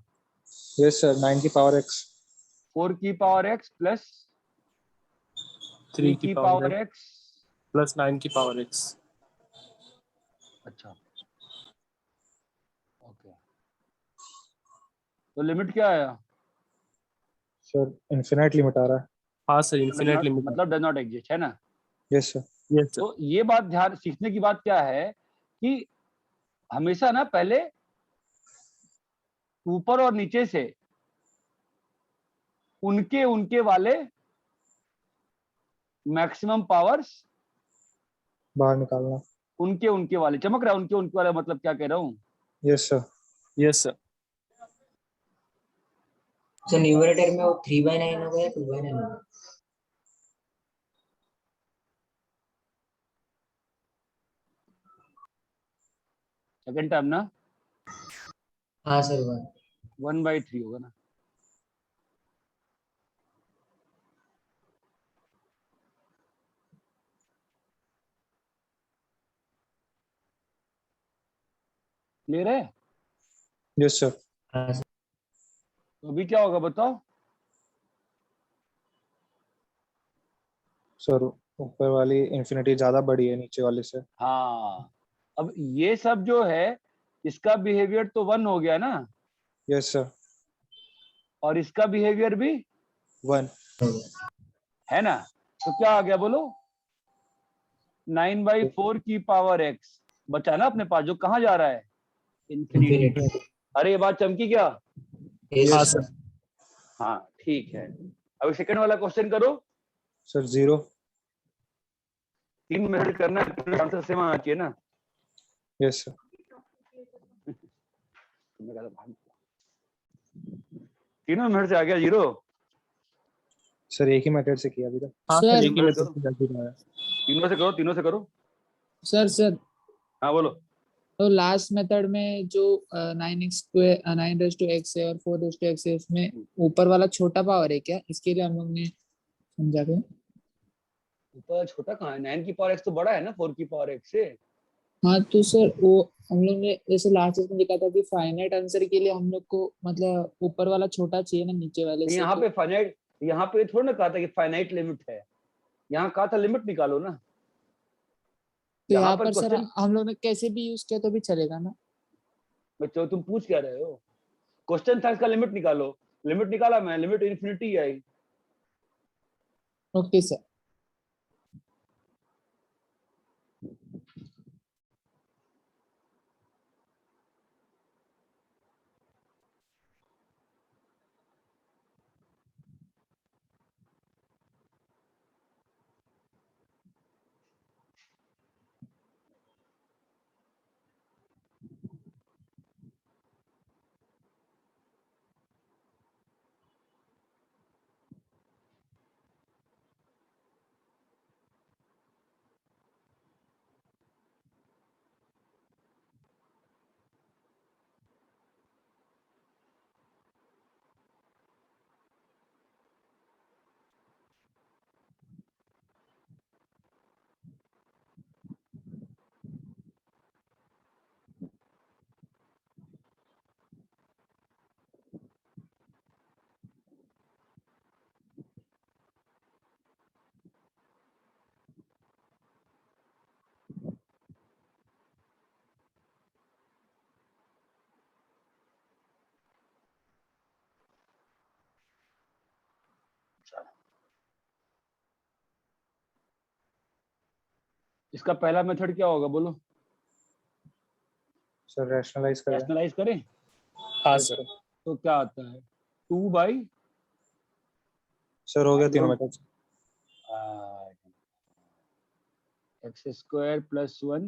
यस सर 9 की पावर x 4 की पावर x प्लस 3 की पावर x। प्लस 9 की पावर x। अच्छा ओके, तो लिमिट क्या आया? सर इनफिनाइट लिमिट आ रहा है। हाँ सर इन्फिनिट लिमिट। मतलब डज नॉट एग्जिस्ट, है ना? Yes sir. Yes sir. तो ये बात ध्यान सीखने की बात क्या है कि हमेशा ना पहले ऊपर और नीचे से उनके उनके वाले मैक्सिमम पावर्स बाहर निकालना। उनके उनके वाले, चमक रहा है उनके उनके वाले, मतलब क्या कह रहा हूँ? Yes sir. Yes sir. Sir numerator में वो 3/9 होगा या 2/9 होगा? सेकंड टाइम ना हाँ सर 1/3 होगा ना। क्लियर है? Yes sir. हाँ सर। तो अभी क्या होगा बताओ? सर ऊपर वाली इन्फिनिटी ज्यादा बड़ी है नीचे वाले से। हाँ, अब ये सब जो है इसका बिहेवियर तो 1 हो गया ना, यस सर। और इसका बिहेवियर भी 1। है ना, तो क्या आ गया बोलो? 9/4 की पावर x बचा ना अपने पास, जो कहाँ जा रहा है? इन्फिनिटी। इन्फिनिटी। अरे ये बात चमकी क्या? यस हाँ सर। सर। हाँ ठीक है। अब सेकंड वाला क्वेश्चन करो। सर 0। 3 मिनट करना है, आंसर सेम आना चाहिए ना। Yes sir. तीनों मिनट से आ गया 0। सर एक ही मेथड से किया अभी तक। हाँ सर सर एक ही मैं मेथड करूं? से जल्दी आया। तीनों से करो। सर हाँ बोलो। तो लास्ट मेथड में जो 9x² 9 है और 4 है, उसमें ऊपर वाला छोटा पावर है क्या? इसके लिए हम लोग ने समझा क्या? ऊपर छोटा कहाँ है? 9 की पावर x तो बड़ा है ना 4 की पावर x से। हाँ तो सर वो हम लोग ने जैसे लास्ट में लिखा था कि फाइनाइट आंसर के लिए हम लोग को मतलब ऊपर वाला छोटा चाहिए ना नीचे वाले से, यहाँ तो पे फाइनाइट, यहाँ पे थोड़ा ना कहा था कि फाइनाइट लिमिट है, यहाँ कहा था लिमिट निकालो ना। यहाँ यहाँ पर पर सर क्वेश्चन हम लोग ने कैसे भी यूज किया तो भी चलेगा ना? बच्चों तुम पूछ क्या रहे हो? क्वेश्चन था इसका लिमिट निकालो, लिमिट निकाला मैं, लिमिट इन्फिनिटी आई। Okay sir. इसका पहला मेथड क्या होगा बोलो? सर रैशनलाइज करें। रैशनलाइज करें? हाँ यस सर। सर। तो क्या आता है? 2 सर हो गया तीनों मेथड। x² + 1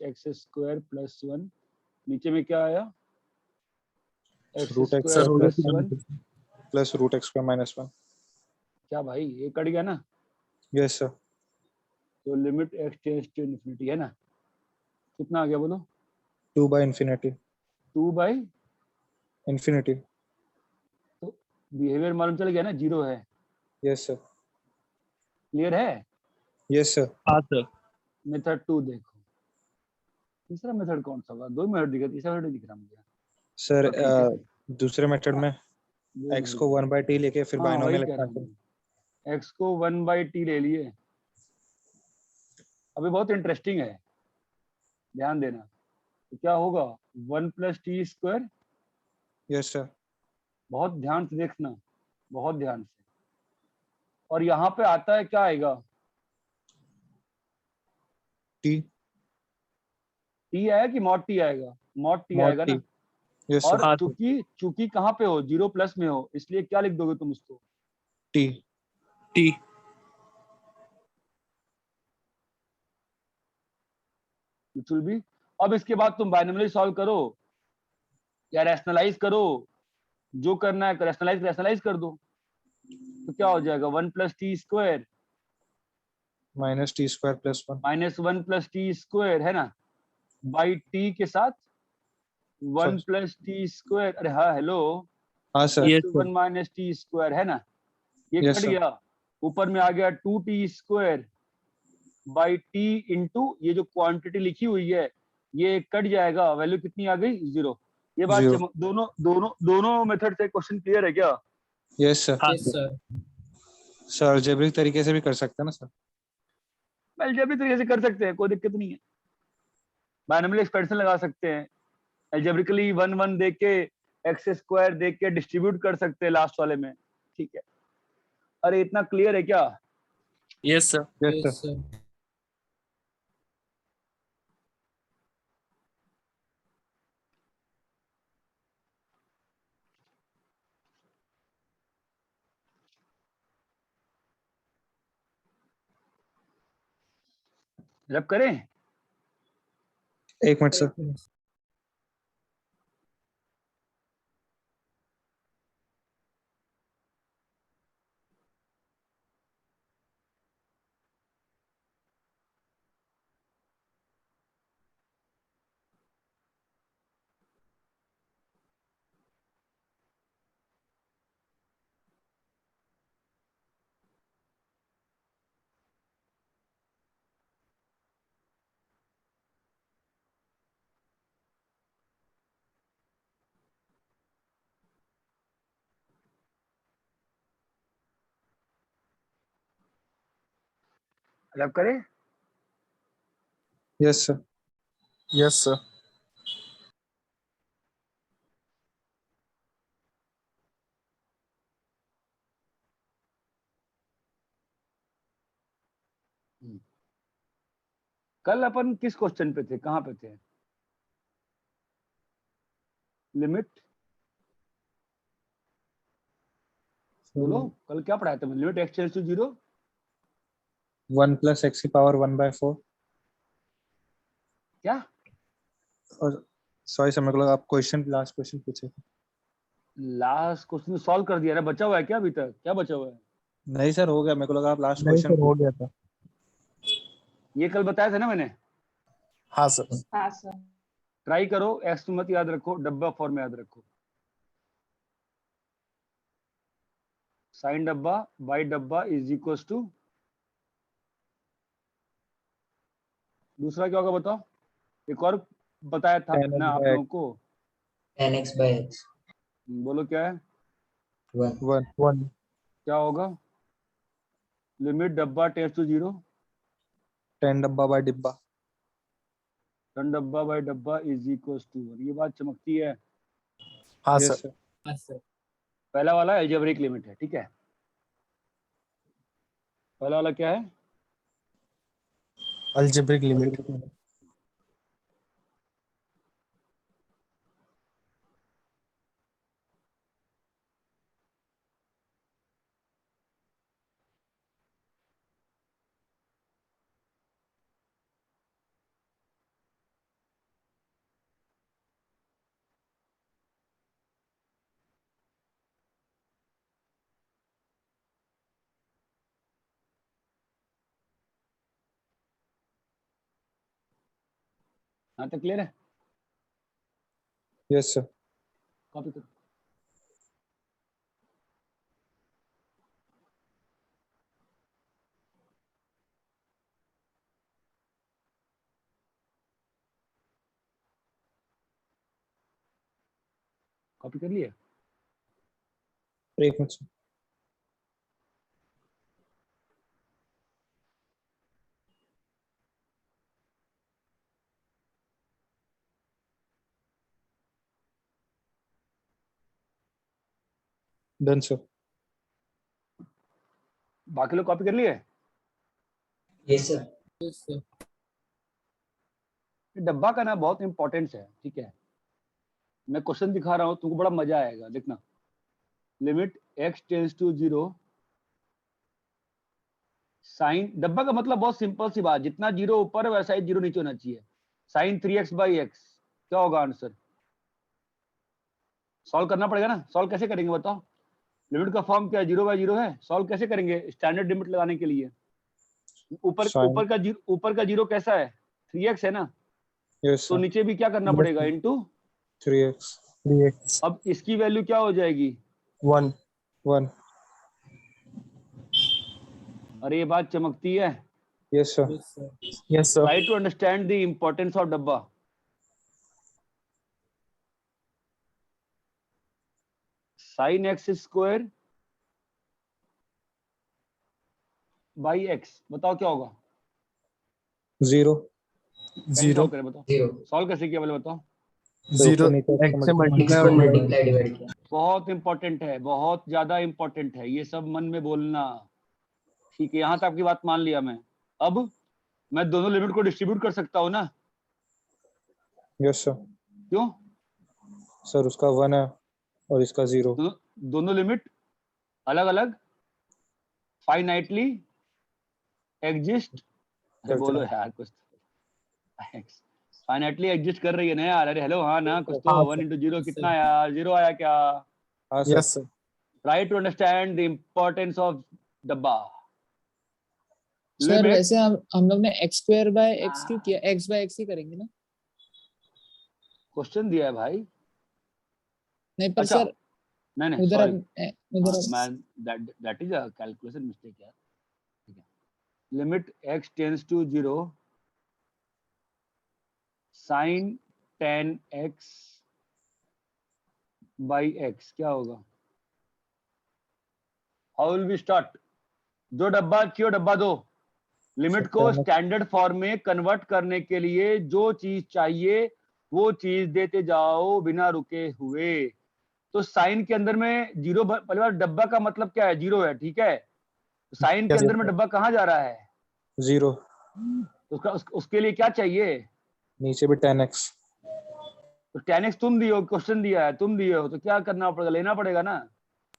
- x² + 1, नीचे में क्या आया? रूट x² एक्स सर हो गया + 1। Plus root x² -1। क्या भाई ये कट गया ना? Yes sir. तो limit x tends to infinity है ना, कितना आ गया बोलो? 2/∞। 2/, ∞। तो बिहेवियर मालूम चल गया ना, 0 है। Yes sir. क्लियर है? Yes sir. हाँ सर। मेथड 2 देखो, तीसरा मेथड कौन सा होगा? 2 मेथड दिख रहा, तीसरा मेथड दिख रहा मुझे। सर ठीक है। दूसरे मेथड में दो x method को दिख 1/t लेके फिर रहे। हाँ वही बाइनोमियल कह रहा एक्सपेंशन। हूँ, x को 1/t ले लिए। अभी बहुत इंटरेस्टिंग है, ध्यान देना। तो क्या होगा? 1 + t²। Yes sir. बहुत ध्यान से देखना, बहुत ध्यान से। और यहाँ पे आता है, क्या आएगा? t t आएगा कि मॉड t आएगा? मॉड t mod आएगा t। ना। यस और सर। हाँ चूंकि चूंकि कहाँ पे हो, 0+ में हो, इसलिए क्या लिख दोगे तुम उसको? t T it will be. अब इसके बाद तुम बाइनोमियल सॉल्व करो या रैशनलाइज करो, जो करना है रैशनलाइज रैशनलाइज कर दो। तो क्या हो जाएगा? 1 + t² माइनस t² + 1। -1 + t² है ना, बाई t के साथ 1 + t²। अरे हाँ, हेलो, हाँ सर। yes sir. 1 - t² है ना, ये यस कट सर। गया। ऊपर में आ गया 2t² बाई t इंटू ये जो क्वांटिटी लिखी हुई है, ये कट जाएगा, वैल्यू कितनी आ गई? 0। ये बात 0। दोनों दोनों दोनों मेथड से क्वेश्चन क्लियर है क्या? Yes sir. हाँ yes sir. Sir. Sir algebraic तरीके से भी कर सकते हैं ना सर? अलजेब्रिक तरीके से कर सकते हैं, कोई दिक्कत नहीं है। बाइनोमियल एक्सपेंशन लगा सकते हैं, अलजेब्रिकली 1 1 दे के x² दे के डिस्ट्रीब्यूट कर सकते हैं लास्ट वाले में। ठीक है, अरे इतना क्लियर है क्या? Yes sir. Yes yes sir. Sir. रब करें? एक मिनट सर। रब करें? Yes sir. Yes sir. कल अपन किस क्वेश्चन पे थे, कहाँ पे थे? लिमिट, बोलो कल क्या पढ़ाया था? Limit x tends to 0। 1 + x⁴ क्या? और सॉरी सर, मेरे को लगा आप क्वेश्चन लास्ट क्वेश्चन पूछे थे। लास्ट क्वेश्चन सॉल्व कर दिया ना, बचा हुआ है क्या अभी तक? क्या बचा हुआ है? नहीं सर, हो गया। मेरे को लगा आप लास्ट नहीं क्वेश्चन सर, हो गया था। ये कल बताया था ना मैंने। हाँ सर। हाँ सर। ट्राई करो, x मत याद रखो, डब्बा फॉर्म में याद रखो। साइन डब्बा बाई डब्बा इज इक्वल टू, दूसरा क्या होगा बताओ? एक और बताया था 10 ना आप x/x। लोगों को, 10x/x बोलो क्या है? 1 1 1 क्या होगा? लिमिट डब्बा टेंड्स टू 0, 10 डब्बा बाय डिब्बा। टन डब्बा बाई डब्बा इज इक्वल टू 1। ये बात चमकती है। हाँ यस सर। सर। हाँ सर। पहला वाला अलजेब्रिक लिमिट है, ठीक है। पहला वाला क्या है? Algebraic limit. यहाँ तक क्लियर है? Yes sir. कॉपी करो। कॉपी कर लिया? एक मिनट sir. Done sir. बाकी लोग कॉपी कर लिए? Yes, sir. Yes, sir. ये डब्बा का ना बहुत इंपॉर्टेंस है, ठीक है? मैं क्वेश्चन दिखा रहा हूँ, तुमको बड़ा मजा आएगा, देखना। Limit x tends to 0 sine, डब्बा का मतलब बहुत सिंपल सी बात, जितना जीरो ऊपर है वैसा ही जीरो नीचे होना चाहिए। साइन 3x/x क्या होगा आंसर? सॉल्व करना पड़ेगा ना। सॉल्व कैसे करेंगे बताओ? लिमिट का फॉर्म क्या है? 0/0 है। सॉल्व कैसे करेंगे स्टैंडर्ड लिमिट लगाने के लिए? ऊपर Sin. ऊपर का जीरो कैसा है? 3x है ना, Yes तो sir. नीचे भी क्या करना पड़ेगा? Into 3x. 3x अब इसकी वैल्यू क्या हो जाएगी? 1 1. अरे ये बात चमकती है। Yes sir. Yes, sir. yes sir Try to understand the importance of डब्बा। Sine x square by x, बताओ क्या होगा? 0. कैसे 0 सॉल्व करें बताओ? 0. सॉल्व कैसे किया पहले बताओ? 0 ऊपर नीचे x से multiply. मल्टीप्लाई X और को डिवाइड multiply divide किया. बहुत इंपॉर्टेंट है, बहुत ज्यादा इंपॉर्टेंट है, ये सब मन में बोलना, ठीक है? यहाँ तक आपकी बात मान लिया मैं। अब मैं दोनों लिमिट को डिस्ट्रीब्यूट कर सकता हूँ ना? Yes sir. क्यों? सर उसका 1 है और इसका 0. दोनों लिमिट अलग अलग फाइनाइटली एग्जिस्ट, अरे बोलो यार कुछ, फाइनाइटली एग्जिस्ट कर रही है ना यार। अरे हेलो, हाँ ना, कुछ तो। हाँ, 1 × 0 कितना आया? 0 आया क्या? हाँ sir. yes sir try to understand the importance of डब्बा। सर लिमिट वैसे हम लोग ने x² क्यों किया? x/x ही करेंगे ना? क्वेश्चन दिया है भाई। नहीं पर अच्छा, सर नहीं उधर सॉरी उधर man, that is a calculation mistake यार, ठीक है? Limit x tends to 0 sine 10x by x क्या होगा? How will we start? जो डब्बा क्यों डब्बा दो, लिमिट को स्टैंडर्ड फॉर्म में कन्वर्ट करने के लिए जो चीज चाहिए वो चीज देते जाओ बिना रुके हुए। तो साइन के अंदर में जीरो, पहली बार डब्बा का मतलब क्या है? जीरो है, ठीक है? साइन के Yes, अंदर में डब्बा कहाँ जा रहा है? 0. तो उसके लिए क्या चाहिए? नीचे भी 10x. तो 10x तुम दियो, क्वेश्चन दिया है, तुम दिए हो, तो क्या करना पड़ेगा? लेना पड़ेगा ना।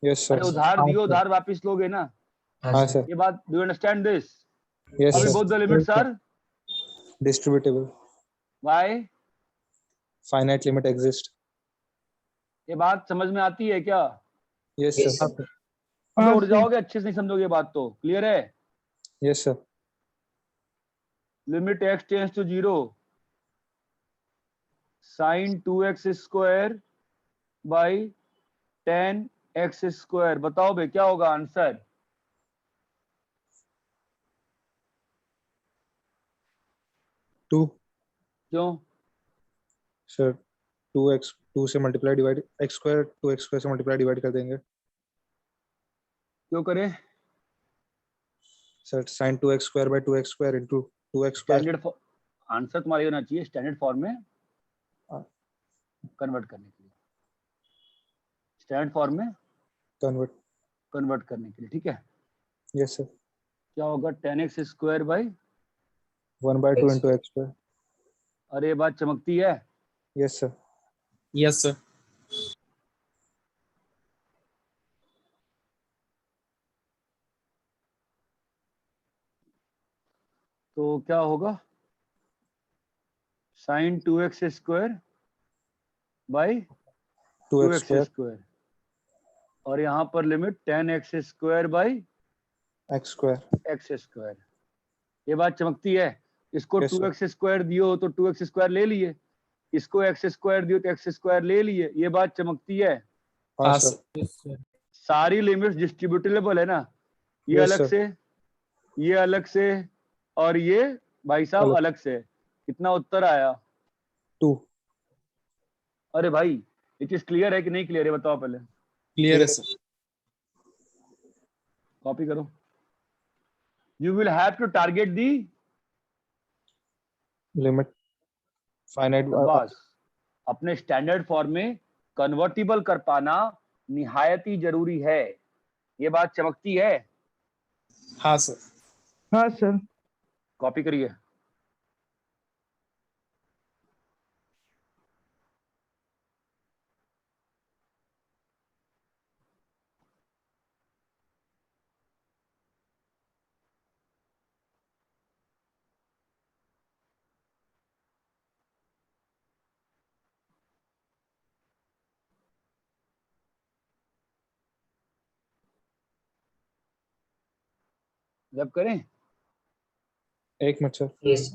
Yes sir. अरे उधार दियो, उधार वापिस लोगे ना। हाँ हाँ sir. सर. ये बात, do you understand this? Yes अभी sir. Both the limits are Distributable. By, Finite limit exist. ये बात समझ में आती है क्या? Yes Yes sir. sir. अब हाँ उड़ sir. जाओगे, अच्छे से नहीं समझोगे बात तो। क्लियर है? Yes sir. Limit x tends to 0 sine 2x square by 10x square, बताओ भाई क्या होगा आंसर? Two. क्यों? सर 2x 2 से multiply divide x square 2x square से मल्टीप्लाई डिवाइड कर देंगे. क्यों करें? Sir sin 2x square by 2x square into 2x square. Standard answer तुम्हारा ये होना चाहिए स्टैंडर्ड फॉर्म में हाँ. कन्वर्ट करने के लिए, स्टैंडर्ड फॉर्म में कन्वर्ट. करने के लिए, ठीक है? Yes sir. क्या होगा? 10x square by, 1/2 into x square. अरे ये बात चमकती है। Yes sir. yes sir तो क्या होगा? Sine 2x square by 2x 2x square square, और यहाँ पर limit 10x square by x square. x square. ये बात चमकती है। इसको Yes, sir. 2x स्क्वायर दियो तो 2x स्क्वायर ले लिए, इसको x स्क्वायर दियो तो x स्क्वायर ले लिए। ये बात चमकती है। हाँ हाँ सर. sir Yes, sir. सारी लिमिट्स डिस्ट्रीब्यूटेबल है ना? ये Yes, अलग sir. से, ये अलग से, और ये भाई साहब अलग। अलग से। कितना उत्तर आया? 2. अरे भाई ये चीज क्लियर है कि नहीं क्लियर है बताओ पहले। Clear है sir. कॉपी करो। You will have to target the limit finite बस अपने स्टैंडर्ड फॉर्म में कन्वर्टिबल कर पाना निहायत ही जरूरी है। ये बात चमकती है। हाँ sir. हाँ सर। कॉपी करिए। जब करें एक minute sir. Yes.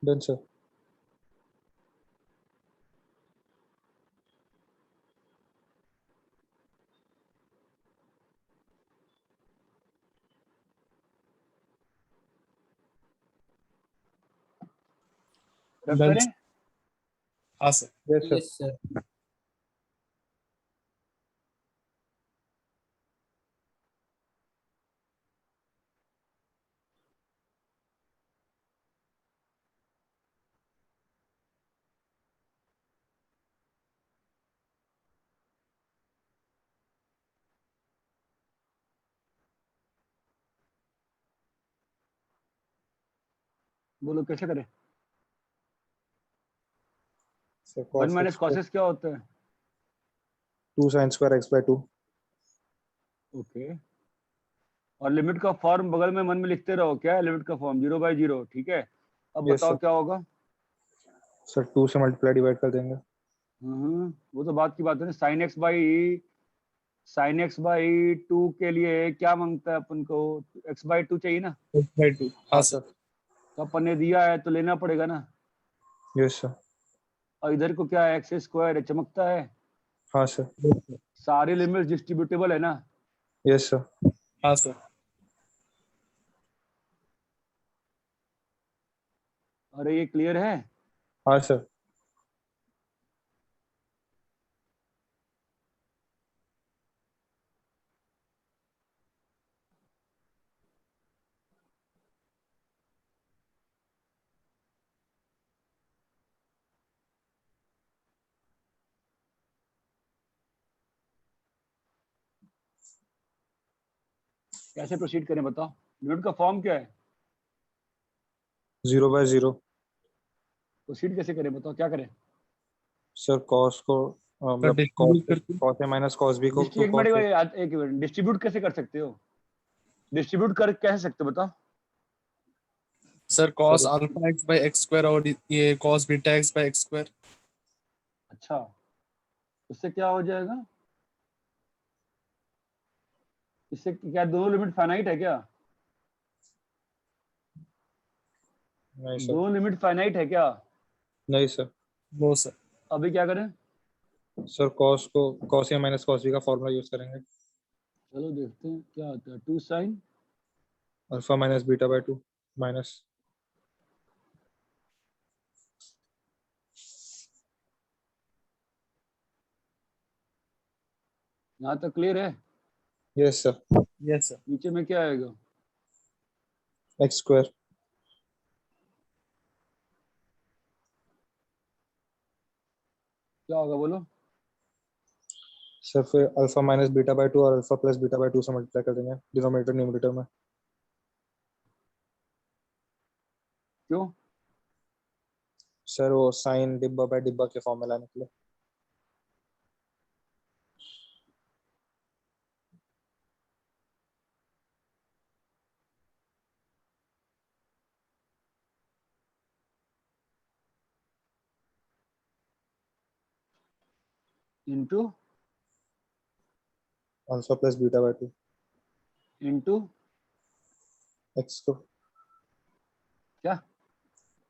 Done sir. रब Done. करें। हाँ sir. Yes sir. Yes, sir. बोलो कैसे करें। सर 1 माइनस कॉसेस क्या होता है। 2 sin square x by 2। Okay और लिमिट का फॉर्म बगल में मन में लिखते रहो। क्या है लिमिट का फॉर्म 0/0 ठीक है। अब Yes, बताओ sir. क्या होगा। सर 2 से मल्टीप्लाई डिवाइड कर देंगे। वो तो बात की बात है ना। साइन एक्स बाई 2 के लिए क्या मांगता है अपन को। x/2 चाहिए ना। X/2. हाँ sir. तो अपन ने दिया है तो लेना पड़ेगा ना। Yes sir. और इधर को क्या है x² है चमकता है। हाँ सर। सारी लिमिट डिस्ट्रीब्यूटेबल है ना। Yes sir. हाँ sir. अरे ये क्लियर है। हाँ सर। कैसे प्रोसीड करें बताओ। लिमिट का फॉर्म क्या है। 0/0। प्रोसीड कैसे करें बताओ क्या करें। सर कॉस को मतलब distribute करके। Cos A minus cos B को एक मिनट एक मिनट डिस्ट्रीब्यूट कैसे कर सकते हो। डिस्ट्रीब्यूट कर कैसे सकते हो बताओ। Sir cos alpha x by x square और ये cos beta x by x square. अच्छा उससे क्या हो जाएगा। इससे क्या दोनों लिमिट फाइनाइट है क्या। नहीं सर। दोनों लिमिट फाइनाइट है क्या। नहीं सर। No sir. अभी क्या करें। सर कॉस को cos A minus cos B का फॉर्मूला यूज करेंगे। चलो देखते हैं क्या आता है। 2 sine alpha minus beta by 2 minus. यहाँ तक क्लियर है। Yes sir. Yes sir. नीचे में क्या आएगा। X square. क्या होगा बोलो। सर फिर अल्फा माइनस बीटा बाय 2 और अल्फा प्लस बीटा बाय 2 से मल्टीप्लाई कर देंगे डिनोमिनेटर न्यूमरेटर में। क्यों? सर वो साइन डिब्बा बाय डिब्बा के फॉर्मूला निकले। Into alpha plus beta by 2 into x को क्या?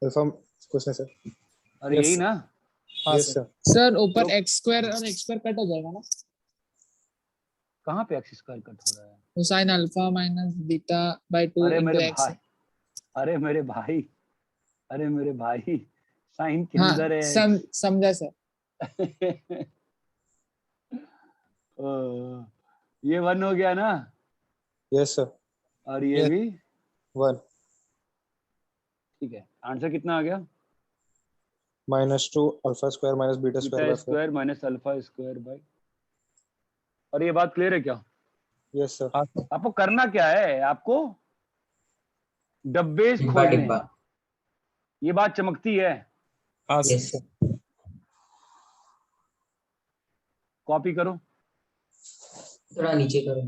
अल्फा कुछ नहीं सर। अरे Yes, यही sir. ना? हाँ यस सर। सर। सर ऊपर तो- एक्स स्क्वायर और एक्स स्क्वायर कट हो जाएगा ना, कहाँ पे एक्स स्क्वायर कट हो रहा है? तो sine alpha minus beta by 2 अरे इंटू मेरे एक्स। भाई, अरे मेरे भाई, अरे मेरे भाई, साइन के हाँ अंदर है समझा सर। ओ, ये 1 हो गया ना, यस सर। और ये Yes. भी 1 ठीक है। आंसर कितना आ गया? -2 alpha square minus beta square beta by 4। Square minus alpha square by. और ये बात क्लियर है क्या? Yes sir. हाँ सर। आपको करना क्या है? आपको डब्बे डिब्बा खोलने डिब्बा। हैं। ये बात चमकती है। हाँ सर। Yes sir. कॉपी करो। थोड़ा नीचे करो।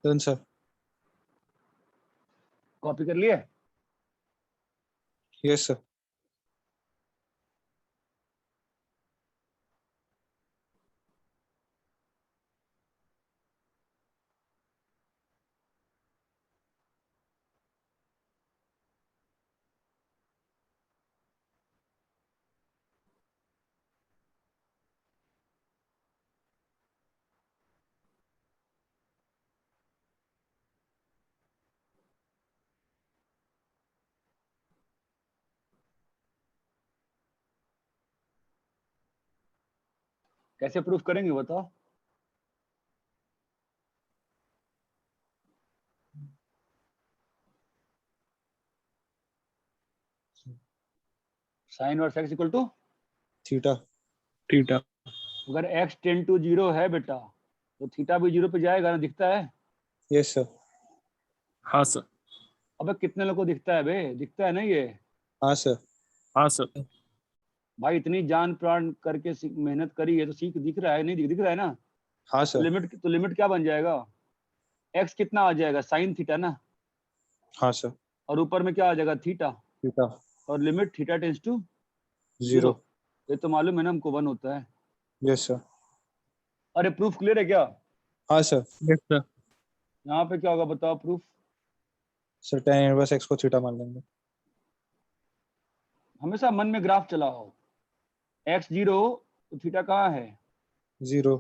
Done sir. कॉपी कर लिए? Yes sir. कैसे प्रूफ करेंगे बताओ? साइन और x equal to theta. Theta. अगर x टेंड टू 0 है बेटा, तो थीटा भी 0 पे जाएगा ना, दिखता है? Yes sir. हाँ सर। अबे कितने लोगों को दिखता है बे? दिखता है ना ये? हाँ सर। हाँ सर। भाई इतनी जान प्राण करके मेहनत करी है तो सीख दिख रहा है, नहीं दिख रहा है ना? हाँ तो सर। लिमिट क्या बन जाएगा? x कितना आ जाएगा? साइन थीटा ना, हाँ सर। और ऊपर में क्या आ जाएगा? थीटा। थीटा और लिमिट थीटा टेंड्स टू 0। ये तो मालूम है ना हमको, 1 होता है। Yes sir. अरे प्रूफ क्लियर है क्या? हाँ सर। Yes sir. यहाँ पे क्या होगा बताओ proof? Sir tan inverse x को थीटा मान लेंगे। हमेशा मन में ग्राफ चलाओ। x 0 तो थीटा कहाँ है? 0।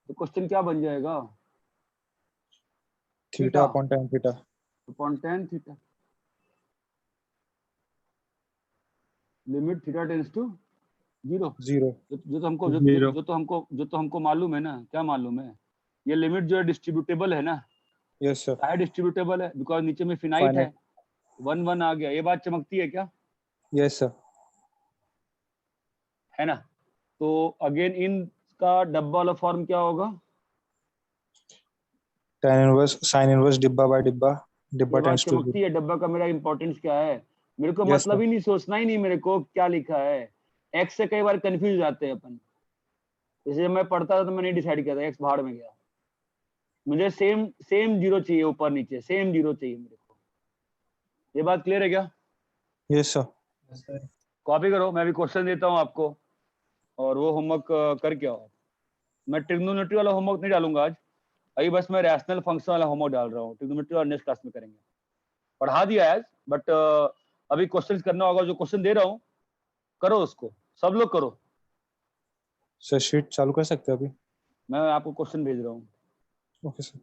तो क्वेश्चन क्या बन जाएगा? Theta upon tan theta. Upon tan theta. Limit theta tends to 0। 0। जो तो हमको मालूम है ना, क्या मालूम है? ये लिमिट जो है डिस्ट्रीब्यूटेबल है ना? Yes sir. काहे डिस्ट्रीब्यूटेबल है? बिकॉज नीचे में फिनाइट है। 1 1 आ गया। ये बात चमकती है क्या? Yes sir. है ना? तो अगेन इन का डब्बा वाला फॉर्म क्या होगा? tan inverse sin inverse डिब्बा by डिब्बा डिब्बा ये बात tends to चमकती है, डब्बा का मेरा इंपॉर्टेंस क्या है? मेरे को Yes, मतलब sir. ही नहीं, सोचना ही नहीं मेरे को क्या लिखा है। एक्स से कई बार कंफ्यूज जाते हैं अपन। जैसे जब मैं पढ़ता था तो मैंने डिसाइड किया था, एक्स भाड़ में गया। मुझे सेम सेम जीरो चाहिए, ऊपर नीचे सेम जीरो चाहिए मेरे को। ये बात क्लियर है क्या? yes sir. कॉपी करो, मैं भी क्वेश्चन देता हूँ आपको और वो होमवर्क करके आओ। मैं ट्रिग्नोमेट्री वाला होमवर्क नहीं डालूंगा आज, अभी बस मैं रैशनल फंक्शन वाला होमवर्क डाल रहा हूँ। ट्रिग्नोमेट्री और नेक्स्ट क्लास में करेंगे। पढ़ा दिया है बट अभी क्वेश्चंस करना होगा। जो क्वेश्चन दे रहा हूँ करो उसको, सब लोग करो। सर शीट चालू कर सकते हैं अभी? मैं आपको क्वेश्चन भेज रहा हूँ। Okay sir.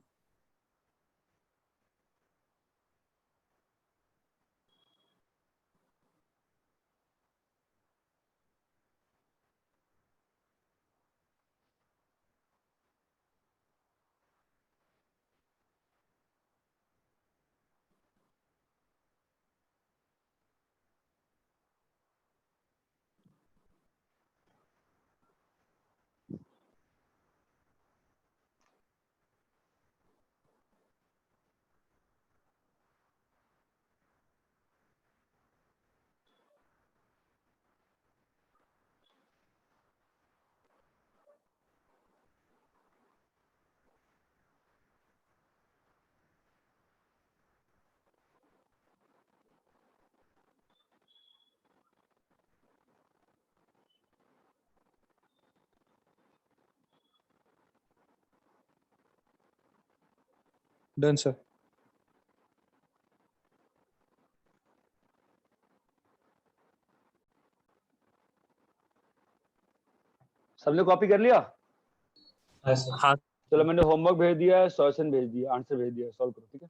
Done sir. सबने कॉपी कर लिया? हाँ सर. हाँ चलो मैंने होमवर्क भेज दिया है, सॉल्यूशन भेज दिया, आंसर भेज दिया, सॉल्व करो। ठीक है।